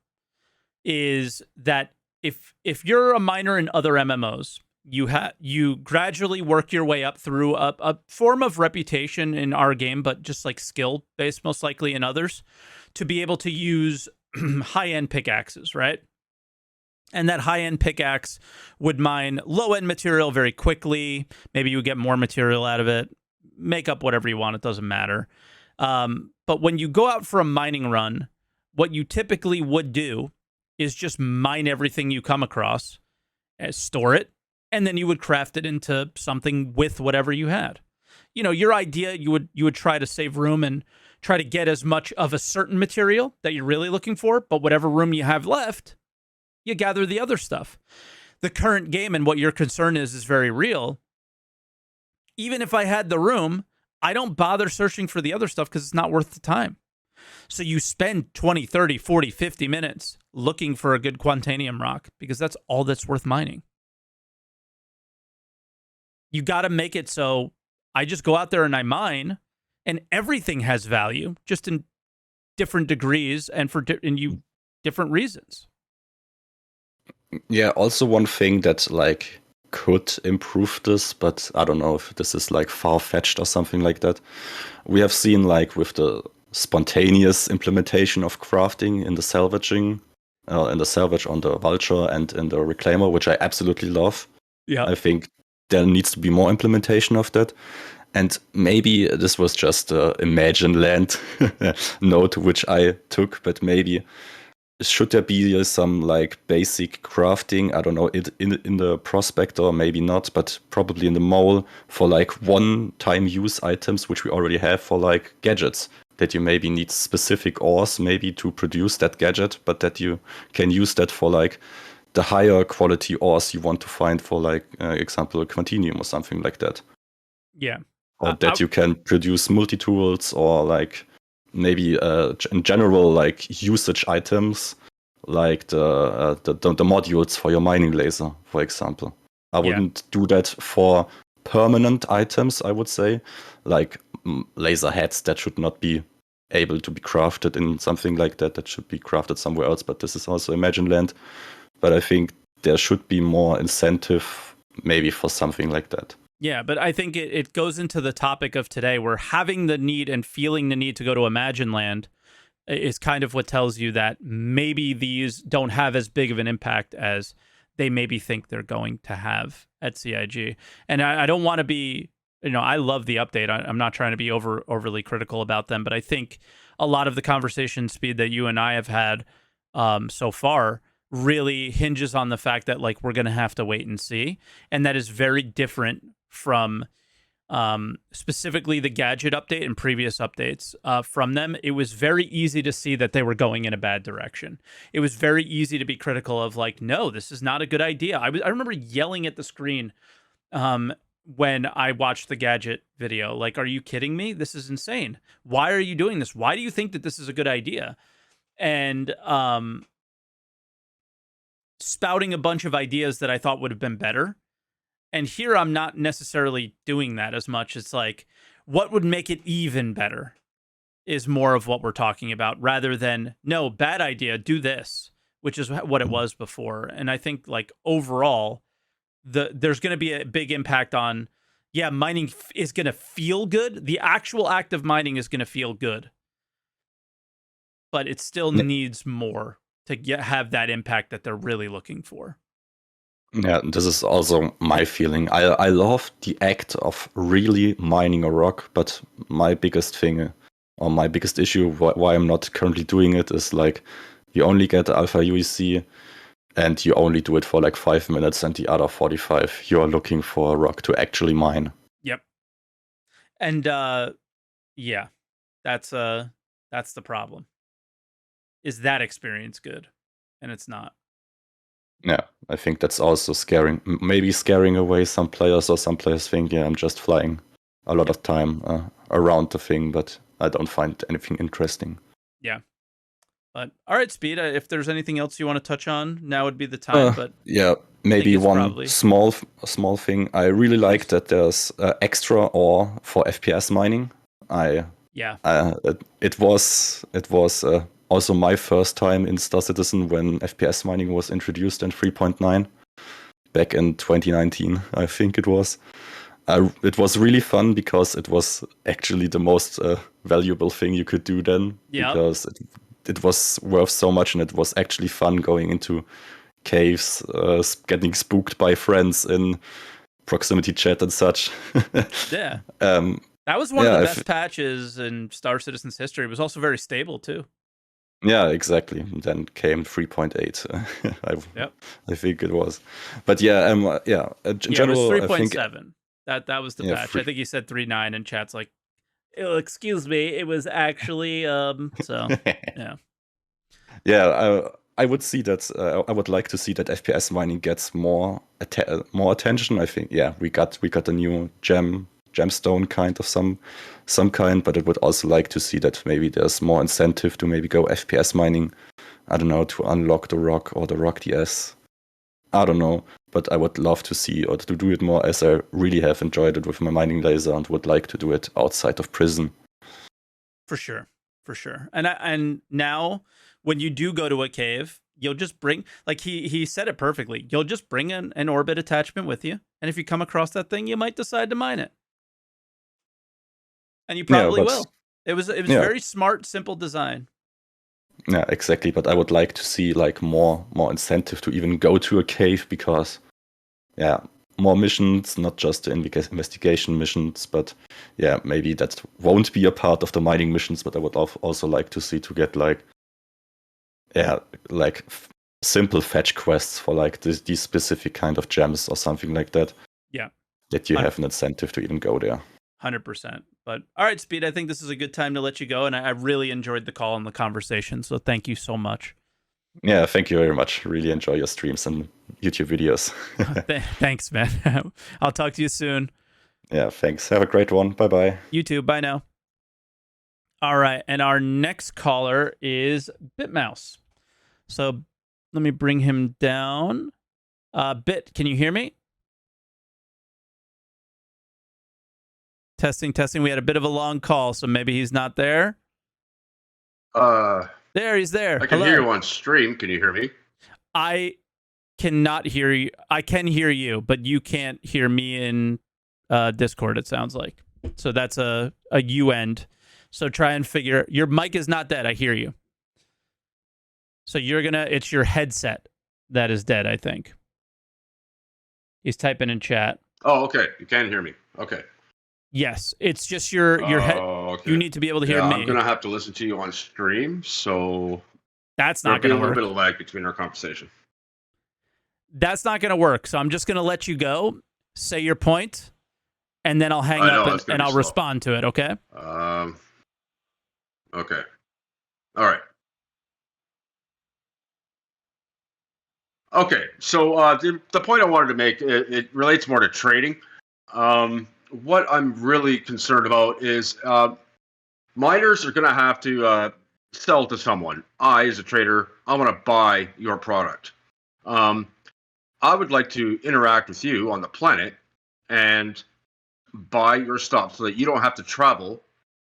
is that if you're a miner in other MMOs, you gradually work your way up through a form of reputation in our game, but just like skill based most likely in others, to be able to use high-end pickaxes, right? And that high-end pickaxe would mine low-end material very quickly. Maybe you would get more material out of it, make up whatever you want, it doesn't matter. But when you go out for a mining run, what you typically would do is just mine everything you come across, store it, and then you would craft it into something with whatever you had. You know, your idea, you would try to save room and try to get as much of a certain material that you're really looking for, but whatever room you have left, you gather the other stuff. The current game and what your concern is very real. Even if I had the room, I don't bother searching for the other stuff because it's not worth the time. So you spend 20, 30, 40, 50 minutes looking for a good Quantanium rock because that's all that's worth mining. You got to make it so I just go out there and I mine, and everything has value, just in different degrees and for different reasons. Yeah, also one thing that like could improve this, but I don't know if this is like far-fetched or something like that. We have seen like with the spontaneous implementation of crafting in the salvaging, in the salvage on the vulture and in the reclaimer, which I absolutely love. Yeah, I think there needs to be more implementation of that. And maybe this was just Imagine Land note which I took, but maybe should there be some like basic crafting, I don't know, in the prospector, maybe not, but probably in the mole for like one-time use items, which we already have for like gadgets, that you maybe need specific ores maybe to produce that gadget, but that you can use that for like the higher quality ores you want to find for, like, example, Quantinium or something like that. Yeah. Or that you can produce multi-tools, or like maybe in general, like usage items, like the modules for your mining laser, for example. I wouldn't do that for permanent items, I would say, like laser heads that should not be able to be crafted in something like that. That should be crafted somewhere else, but this is also Imagine Land. But I think there should be more incentive maybe for something like that. Yeah, but I think it goes into the topic of today, where having the need and feeling the need to go to Imagine Land is kind of what tells you that maybe these don't have as big of an impact as they maybe think they're going to have at CIG. And I don't want to be, I love the update. I'm not trying to be overly critical about them, but I think a lot of the conversation speed that you and I have had so far really hinges on the fact that, like, we're going to have to wait and see. And that is very different from specifically the gadget update and previous updates from them. It was very easy to see that they were going in a bad direction. It was very easy to be critical of, like, no, this is not a good idea. I remember yelling at the screen when I watched the gadget video, like, are you kidding me? This is insane. Why are you doing this? Why do you think that this is a good idea? And spouting a bunch of ideas that I thought would have been better. And here I'm not necessarily doing that as much. It's like, what would make it even better is more of what we're talking about, rather than, no, bad idea, do this, which is what it was before. And I think, like, overall, there's going to be a big impact on, mining is going to feel good. The actual act of mining is going to feel good. But it still needs more to have that impact that they're really looking for. Yeah, this is also my feeling. I love the act of really mining a rock, but my biggest thing, or my biggest issue why I'm not currently doing it, is like, you only get Alpha UEC and you only do it for like 5 minutes, and the other 45 you are looking for a rock to actually mine. Yep. And that's the problem. Is that experience good? And it's not. Yeah, I think that's also maybe scaring away some players, or some players think, I'm just flying a lot of time around the thing, but I don't find anything interesting. Yeah. But all right, Speed, if there's anything else you want to touch on, now would be the time. But yeah, maybe one small thing. I really like that there's extra ore for FPS mining. It was also my first time in Star Citizen when FPS mining was introduced in 3.9 back in 2019, I think it was. It was really fun because it was actually the most valuable thing you could do then, because it was worth so much, and it was actually fun going into caves, getting spooked by friends in proximity chat and such. Yeah. That was one of the best patches in Star Citizen's history. It was also very stable too. Yeah, exactly. Then came 3.8. I think it was. But in general, it was 3.7. That was the patch. I think you said 3.9, and chat's like, oh, excuse me, it was actually so yeah. Yeah, I would see that. I would like to see that FPS mining gets more attention. I think we got a new gemstone kind of some kind, but I would also like to see that maybe there's more incentive to maybe go FPS mining. I don't know, to unlock the rock or the rock DS. I don't know, but I would love to see, or to do it more, as I really have enjoyed it with my mining laser, and would like to do it outside of prison. For sure. And now, when you do go to a cave, you'll just bring, like he said it perfectly, you'll just bring an orbit attachment with you, and if you come across that thing, you might decide to mine it. And you probably will. It was very smart, simple design. Yeah, exactly. But I would like to see like more incentive to even go to a cave, because more missions, not just the investigation missions, but maybe that won't be a part of the mining missions. But I would also like to see to get simple fetch quests for like these specific kind of gems or something like that. Yeah, that you have an incentive to even go there. 100%. But all right, Speed, I think this is a good time to let you go, and I really enjoyed the call and the conversation, so thank you so much. Yeah, thank you very much. Really enjoy your streams and YouTube videos. Thanks, man. I'll talk to you soon. Yeah, thanks. Have a great one. Bye bye. You too. Bye now. All right, and our next caller is Bitmouse. So let me bring him down. Bit, can you hear me? Testing. We had a bit of a long call, so maybe he's not there. There, he's there. I can hear you on stream. Can you hear me? I cannot hear you. I can hear you, but you can't hear me in Discord, it sounds like. So that's a you end. So try and figure. Your mic is not dead. I hear you. So it's your headset that is dead, I think. He's typing in chat. Oh, okay. You can hear me. Okay. Yes, it's just your head. Okay. You need to be able to hear me. I'm gonna have to listen to you on stream, so that's not gonna work. There'll be a little bit of lag between our conversation. That's not gonna work. So I'm just gonna let you go. Say your point, and then I'll hang up and I'll respond to it. Okay. Okay. All right. Okay. So the point I wanted to make it relates more to trading. What I'm really concerned about is miners are going to have to sell to someone. I, as a trader, I want to buy your product. I would like to interact with you on the planet and buy your stuff so that you don't have to travel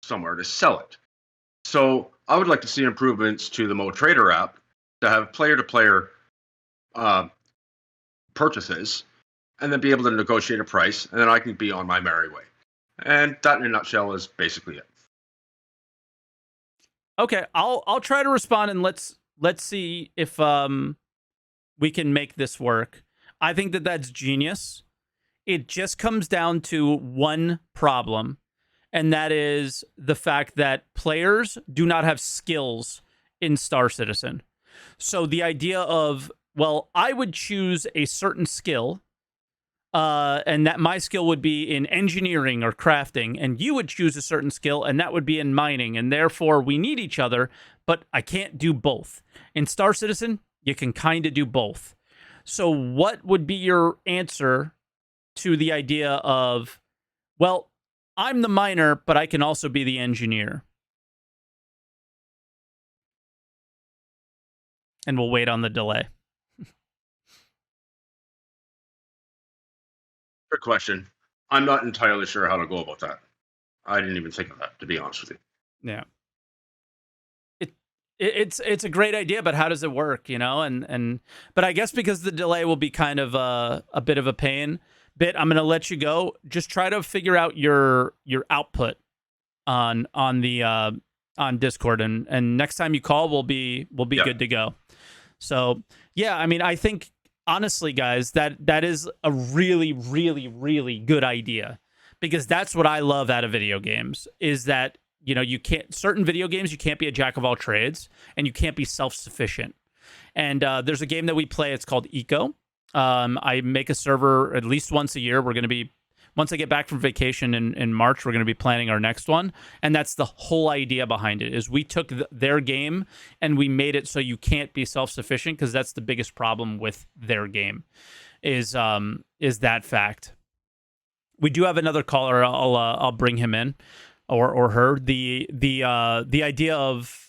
somewhere to sell it. So I would like to see improvements to the MoTrader app to have player-to-player purchases, and then be able to negotiate a price, and then I can be on my merry way. And that, in a nutshell, is basically it. Okay, I'll try to respond, and let's see if we can make this work. I think that's genius. It just comes down to one problem, and that is the fact that players do not have skills in Star Citizen. So the idea of, well, I would choose a certain skill, and that my skill would be in engineering or crafting, and you would choose a certain skill, and that would be in mining, and therefore we need each other, but I can't do both. In Star Citizen, you can kind of do both. So what would be your answer to the idea of, well, I'm the miner, but I can also be the engineer? And we'll wait on the delay. Good question. I'm not entirely sure how to go about that. I didn't even think of that, to be honest with you. Yeah. It's a great idea, but how does it work, you know? But I guess because the delay will be kind of a bit of a pain. Bit, I'm going to let you go. Just try to figure out your output on Discord, and next time you call, we'll be good to go. So yeah, I mean, I think honestly, guys, that is a really, really, really good idea, because that's what I love out of video games, is that, you know, you can't, certain video games, you can't be a jack of all trades, and you can't be self-sufficient. And there's a game that we play, it's called Eco. I make a server at least once a year. We're going to be, once I get back from vacation in March, we're going to be planning our next one. And that's the whole idea behind it, is we took their game and we made it so you can't be self-sufficient, because that's the biggest problem with their game, is that fact. We do have another caller. I'll bring him in, or her. The idea of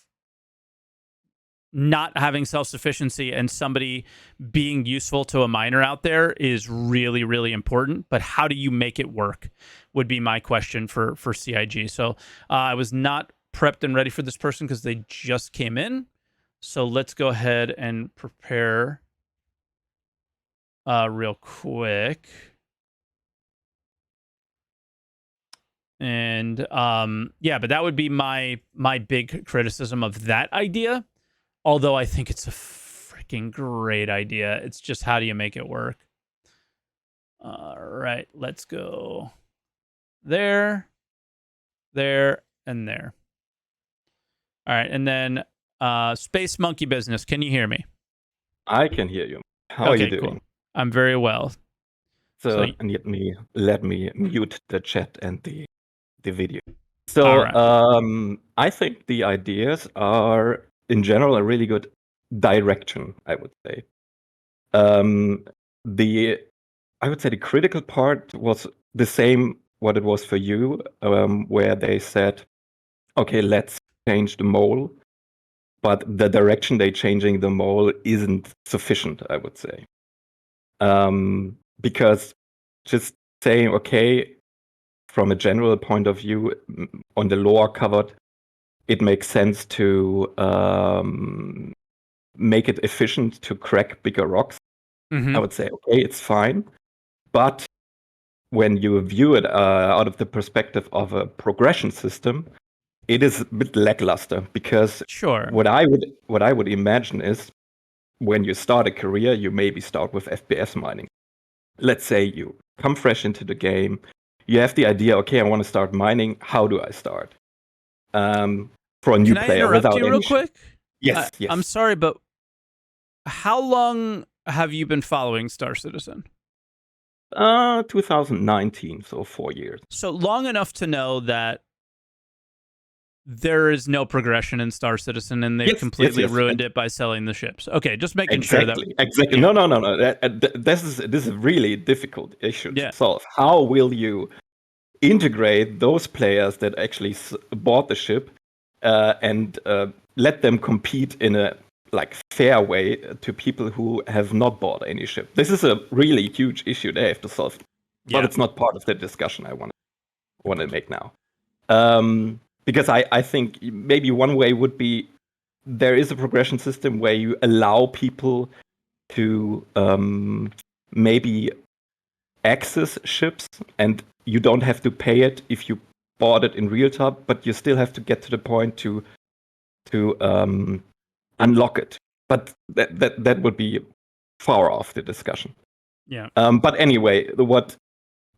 not having self-sufficiency and somebody being useful to a miner out there is really, really important. But how do you make it work would be my question for CIG. So I was not prepped and ready for this person because they just came in. So let's go ahead and prepare real quick. And yeah, but that would be my big criticism of that idea. Although I think it's a freaking great idea. It's just, how do you make it work? All right, let's go there, there, and there. All right, and then Space Monkey Business, can you hear me? I can hear you. How are you doing? Cool. I'm very well. So let me mute the chat and the video. So right. I think the ideas are in general a really good direction, I would say. Um, I would say the critical part was the same what it was for you, where they said, okay, let's change the mole, but the direction they're changing the mole isn't sufficient, I would say. Because just saying, okay, from a general point of view, on the lore covered, it makes sense to make it efficient to crack bigger rocks. I would say, okay, it's fine. But when you view it out of the perspective of a progression system, it is a bit lackluster, because Sure. what I would imagine is, when you start a career, you maybe start with FPS mining. Let's say you come fresh into the game, you have the idea, okay, I want to start mining. How do I start? For a new Can I player, interrupt without you any real quick? Yes. I'm sorry, but how long have you been following Star Citizen? 2019, so 4 years. So long enough to know that there is no progression in Star Citizen, and they've completely ruined it by selling the ships. Okay, just making sure that exactly. No. This is a really difficult issue to solve. How will you integrate those players that actually bought the ship and let them compete in a fair way to people who have not bought any ship? This is a really huge issue they have to solve, but it's not part of the discussion I want to make now. Because I think maybe one way would be, there is a progression system where you allow people to maybe access ships, and you don't have to pay it if you bought it in real time, but you still have to get to the point to unlock it. But that would be far off the discussion. Yeah. But anyway, what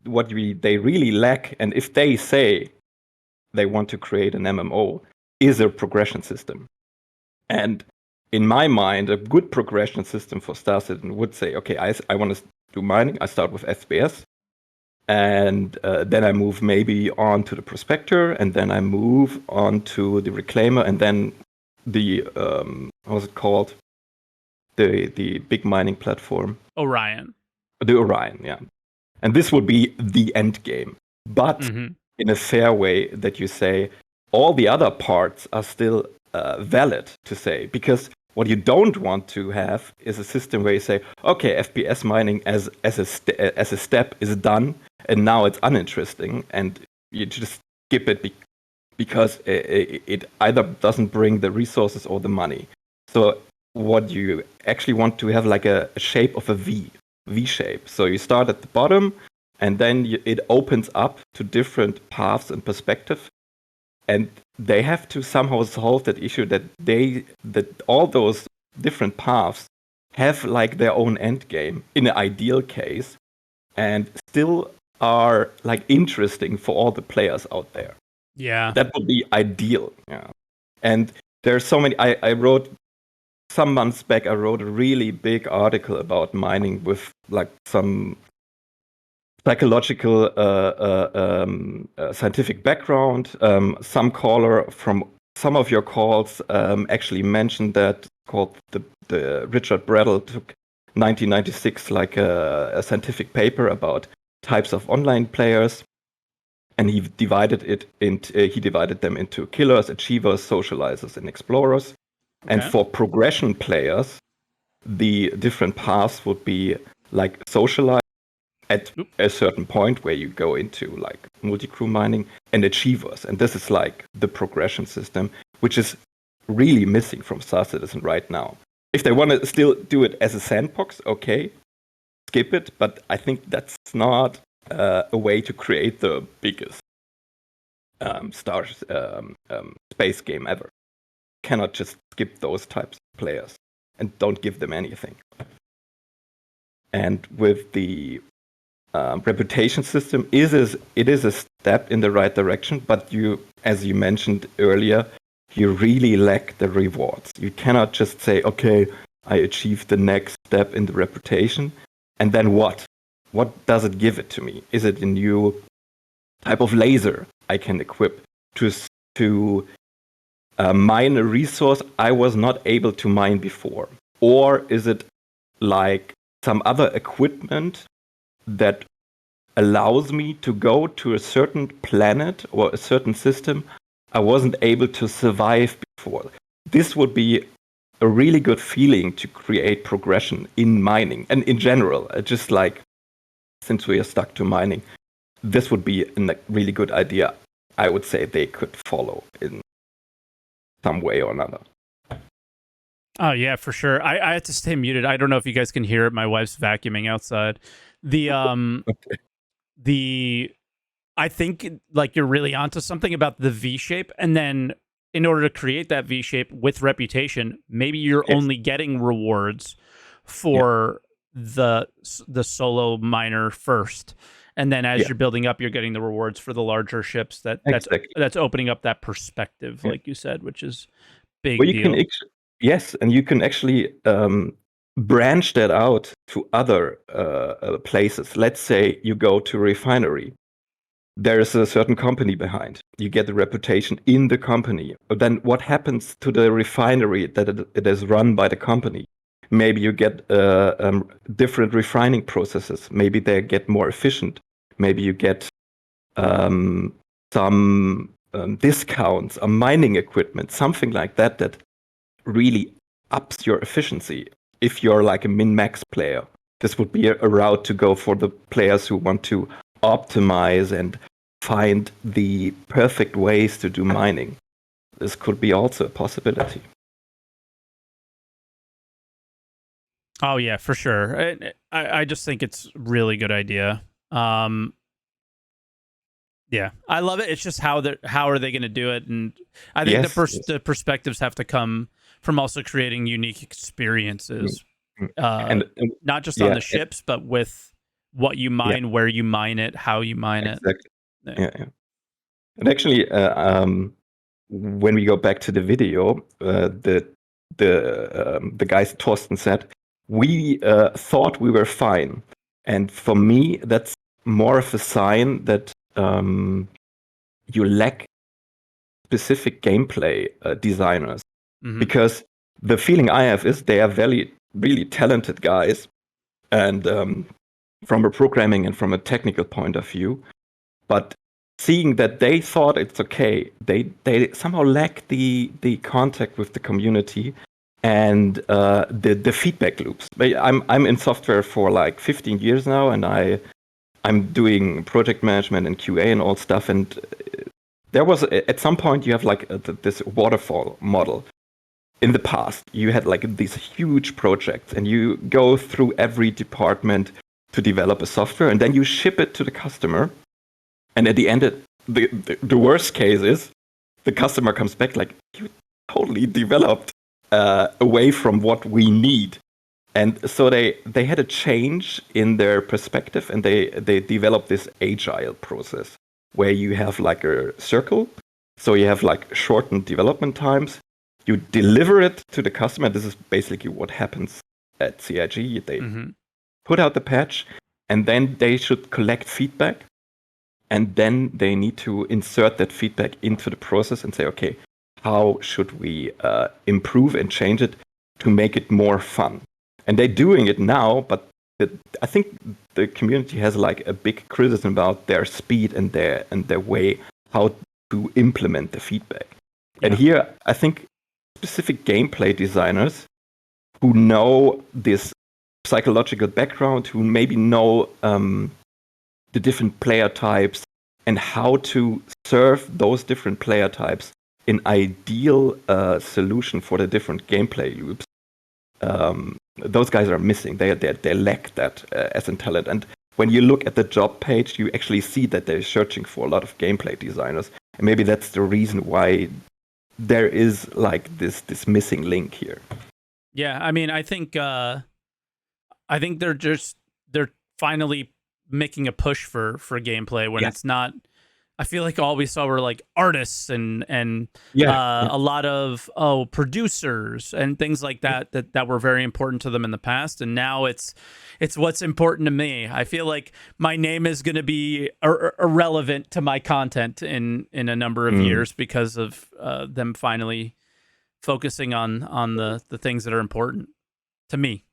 they really lack, and if they say they want to create an MMO, is a progression system. And in my mind, a good progression system for Star Citizen would say, okay, I want to do mining. I start with FPS, and then I move maybe on to the Prospector, and then I move on to the Reclaimer, and then the how's it called? The big mining platform. Orion. The Orion, yeah. And this would be the end game. But in a fair way, that you say all the other parts are still valid to say. Because what you don't want to have is a system where you say, okay, FPS mining as a step is done, and now it's uninteresting, and you just skip it because it either doesn't bring the resources or the money. So what you actually want to have, like a shape of a V shape. So you start at the bottom, and then it opens up to different paths and perspective. And they have to somehow solve that issue that all those different paths have like their own end game in an ideal case, and still are like interesting for all the players out there. Yeah. That would be ideal. Yeah. And there's so many. I wrote some months back, I wrote a really big article about mining with like some psychological scientific background. Some caller from some of your calls actually mentioned that, called the Richard Bradle took 1996 like a scientific paper about types of online players, and he divided them into killers, achievers, socializers, and explorers. Okay. And for progression players, the different paths would be like socialize at a certain point where you go into like multi-crew mining, and achievers. And this is like the progression system, which is really missing from Star Citizen right now. If they want to still do it as a sandbox, okay, skip it. But I think that's not a way to create the biggest space game ever. Cannot just skip those types of players and don't give them anything. And with the reputation system, it is a step in the right direction, but you, as you mentioned earlier, you really lack the rewards. You cannot just say, okay, I achieved the next step in the reputation, and then what? What does it give it to me? Is it a new type of laser I can equip to mine a resource I was not able to mine before? Or is it like some other equipment that allows me to go to a certain planet or a certain system I wasn't able to survive before? This would be a really good feeling to create progression in mining and in general. Just like, since we are stuck to mining, this would be a really good idea. I would say they could follow in some way or another. Oh yeah, for sure. I had to stay muted. I don't know if you guys can hear it. My wife's vacuuming outside. The I think like you're really onto something about the V shape, and then in order to create that V shape with reputation, maybe you're only getting rewards for the solo miner first, and then as you're building up, you're getting the rewards for the larger ships. That's opening up that perspective, like you said, which is big Well, you deal. can and you can actually branch that out to other places. Let's say you go to a refinery. There is a certain company behind. You get the reputation in the company. But then what happens to the refinery that it is run by the company? Maybe you get different refining processes. Maybe they get more efficient. Maybe you get some discounts on mining equipment, something like that, that really ups your efficiency. If you're like a min-max player, this would be a route to go for the players who want to optimize and find the perfect ways to do mining. This could be also a possibility. Oh yeah, for sure. I just think it's a really good idea. Yeah, I love it. It's just how are they going to do it, and I think the perspectives have to come from also creating unique experiences, and not just on the ships, but with what you mine, where you mine it, how you mine it. Yeah. And actually, when we go back to the video, the guys Torsten said, we thought we were fine, and for me, that's more of a sign that you lack specific gameplay designers, because the feeling I have is they are really talented guys, and from a programming and from a technical point of view, but seeing that they thought it's okay, they somehow lack the contact with the community and the feedback loops. I'm in software for like 15 years now, and I'm doing project management and QA and all stuff. And there was at some point you have like this waterfall model. In the past, you had like these huge projects, and you go through every department to develop a software, and then you ship it to the customer. And at the end, the worst case is the customer comes back like, you totally developed away from what we need. And so they had a change in their perspective, and they developed this agile process where you have like a circle. So you have like shortened development times. You deliver it to the customer. This is basically what happens at CIG. They put out the patch, and then they should collect feedback. And then they need to insert that feedback into the process and say, okay, how should we improve and change it to make it more fun? And they're doing it now, but I think the community has like a big criticism about their speed and their way how to implement the feedback. Yeah. And here, I think specific gameplay designers who know this psychological background, who maybe know the different player types and how to serve those different player types an ideal solution for the different gameplay loops. Those guys are missing. They lack that as in talent. And when you look at the job page, you actually see that they're searching for a lot of gameplay designers. And maybe that's the reason why there is like this missing link here. Yeah, I mean, I think they're finally making a push for gameplay when it's not I feel like all we saw were like artists and Yeah. a lot of producers and things like that were very important to them in the past, and now it's what's important to me. I feel like my name is going to be irrelevant to my content in a number of years because of them finally focusing on the things that are important to me.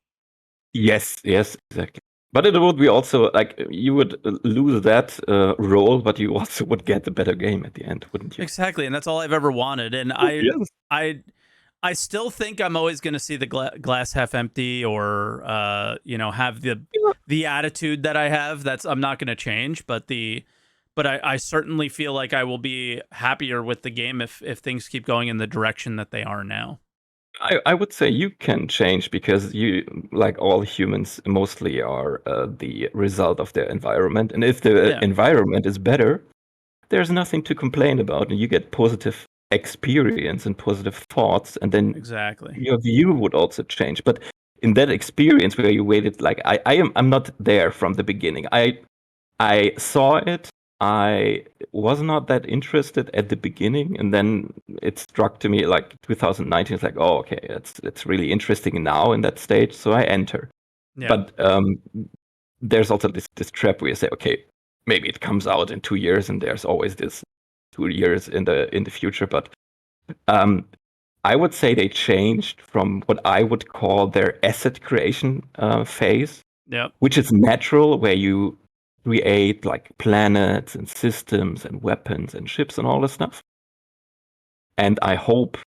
Yes, exactly. But it would be also like you would lose that role, but you also would get the better game at the end, wouldn't you? Exactly, and that's all I've ever wanted. And Yes. I still think I'm always going to see the glass half empty, or have the attitude that I have. I'm not going to change, but I certainly feel like I will be happier with the game if things keep going in the direction that they are now. I would say you can change because you, like all humans, mostly are the result of their environment. And if the environment is better, there's nothing to complain about, and you get positive experience and positive thoughts, and then exactly your view would also change. But in that experience where you waited, like I'm not there from the beginning. I saw it. I was not that interested at the beginning, and then it struck to me like 2019. It's like, oh, okay, it's really interesting now in that stage. So I enter. Yeah. But there's also this trap where you say, okay, maybe it comes out in 2 years, and there's always this 2 years in the future. But I would say they changed from what I would call their asset creation phase, which is natural, where you create like planets and systems and weapons and ships and all this stuff. And I hope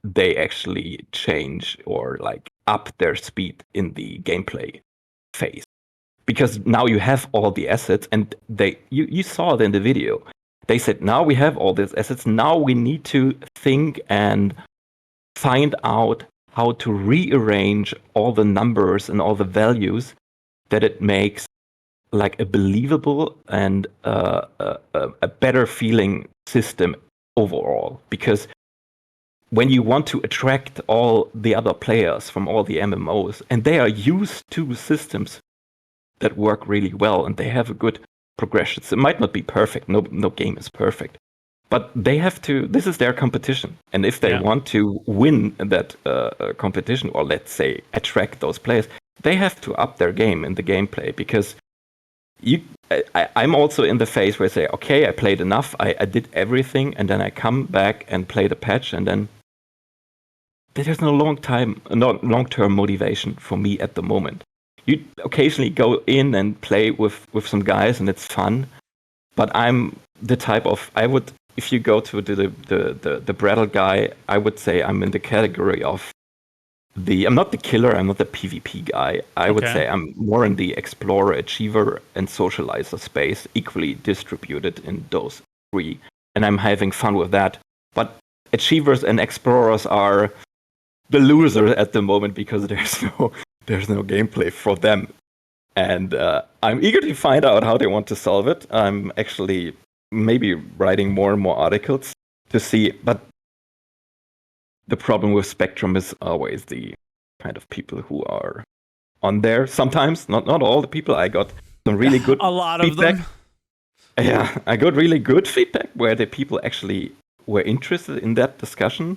they actually change or like up their speed in the gameplay phase. Because now you have all the assets, and you saw it in the video. They said, now we have all these assets, now we need to think and find out how to rearrange all the numbers and all the values that it makes like a believable and a better feeling system overall. Because when you want to attract all the other players from all the MMOs, and they are used to systems that work really well, and they have a good progression. So it might not be perfect. No game is perfect. But they have to, this is their competition. And if they want to win that competition, or let's say attract those players, they have to up their game in the gameplay. Because I'm also in the phase where I say, okay, I played enough, I did everything, and then I come back and play the patch, and then there's no long-term motivation for me at the moment. You occasionally go in and play with some guys, and it's fun. But I'm the type of, if you go to the Brattle guy, I would say I'm in the category of I'm not the killer, I'm not the PvP guy. I would say I'm more in the explorer, achiever, and socializer space, equally distributed in those three. And I'm having fun with that. But achievers and explorers are the losers at the moment, because there's no gameplay for them. And I'm eager to find out how they want to solve it. I'm actually maybe writing more and more articles to see. But the problem with Spectrum is always the kind of people who are on there. Sometimes, not all the people. I got some really good a lot feedback. of them. Yeah, I got really good feedback where the people actually were interested in that discussion,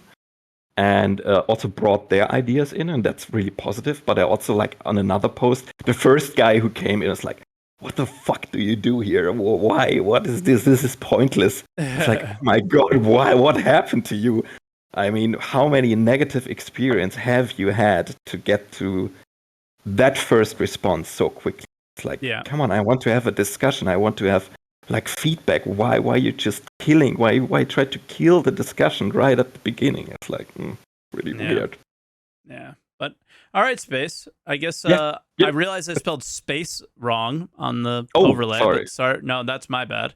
and also brought their ideas in, and that's really positive. But I also, like, on another post, the first guy who came in was like, what the fuck do you do here? Why? What is this? This is pointless. It's like, oh my God, why? What happened to you? I mean, how many negative experience have you had to get to that first response so quickly? It's like, come on, I want to have a discussion. I want to have like feedback. Why you just killing? Why try to kill the discussion right at the beginning? It's like really weird. Yeah, but all right, Space. I guess I realized I spelled space wrong on the overlay. Sorry. But sorry, no, that's my bad.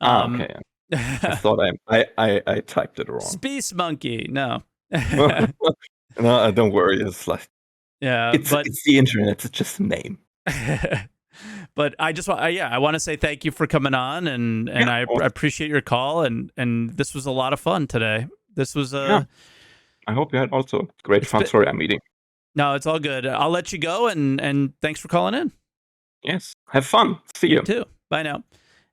Okay. I thought I typed it wrong. Space monkey. No. No, don't worry. It's like it's the internet. It's just a name. But I just want, I want to say thank you for coming on, and I appreciate your call, and this was a lot of fun today. This was I hope you had also great fun. Sorry, I'm eating. No, it's all good. I'll let you go, and thanks for calling in. Yes, have fun. See you. You too. Bye now.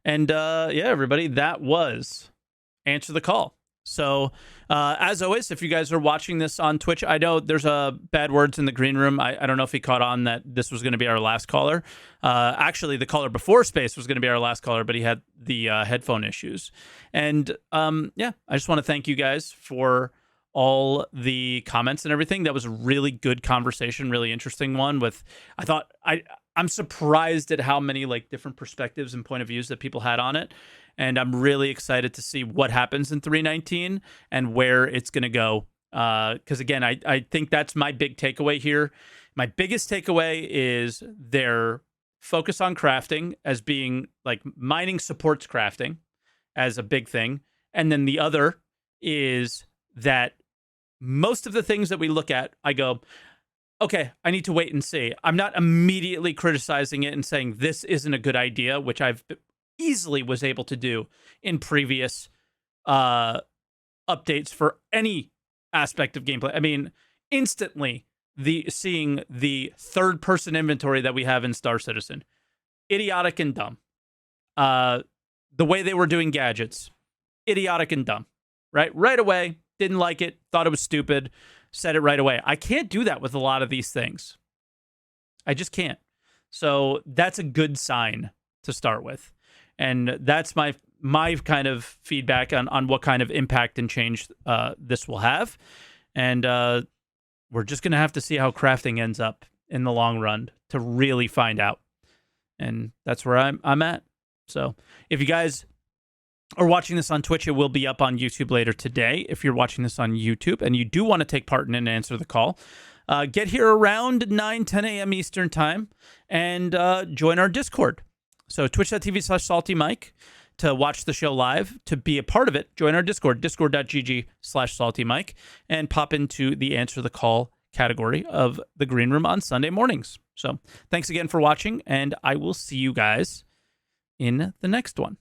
And yeah, everybody, that was Answer the Call. So, as always, if you guys are watching this on Twitch, I know there's bad words in the green room. I don't know if he caught on that this was going to be our last caller. Actually, the caller before Space was going to be our last caller, but he had the headphone issues. And yeah, I just want to thank you guys for all the comments and everything. That was a really good conversation, really interesting one. I'm surprised at how many like different perspectives and point of views that people had on it. And I'm really excited to see what happens in 319 and where it's going to go. Because again, I think that's my big takeaway here. My biggest takeaway is their focus on crafting as being like mining supports crafting as a big thing. And then the other is that most of the things that we look at, I go, okay, I need to wait and see. I'm not immediately criticizing it and saying this isn't a good idea, which I've easily was able to do in previous updates for any aspect of gameplay. I mean, instantly seeing the third-person inventory that we have in Star Citizen, idiotic and dumb. The way they were doing gadgets, idiotic and dumb. Right away, didn't like it, thought it was stupid, said it right away. I can't do that with a lot of these things. I just can't. So that's a good sign to start with. And that's my kind of feedback on what kind of impact and change this will have. And we're just going to have to see how crafting ends up in the long run to really find out. And that's where I'm at. So if you guys are watching this on Twitch, it will be up on YouTube later today. If you're watching this on YouTube and you do want to take part in and answer the call, get here around 10 a.m. Eastern time and join our Discord. So twitch.tv/SaltEMike to watch the show live. To be a part of it, join our Discord, discord.gg/SaltEMike, and pop into the Answer the Call category of the Green Room on Sunday mornings. So thanks again for watching, and I will see you guys in the next one.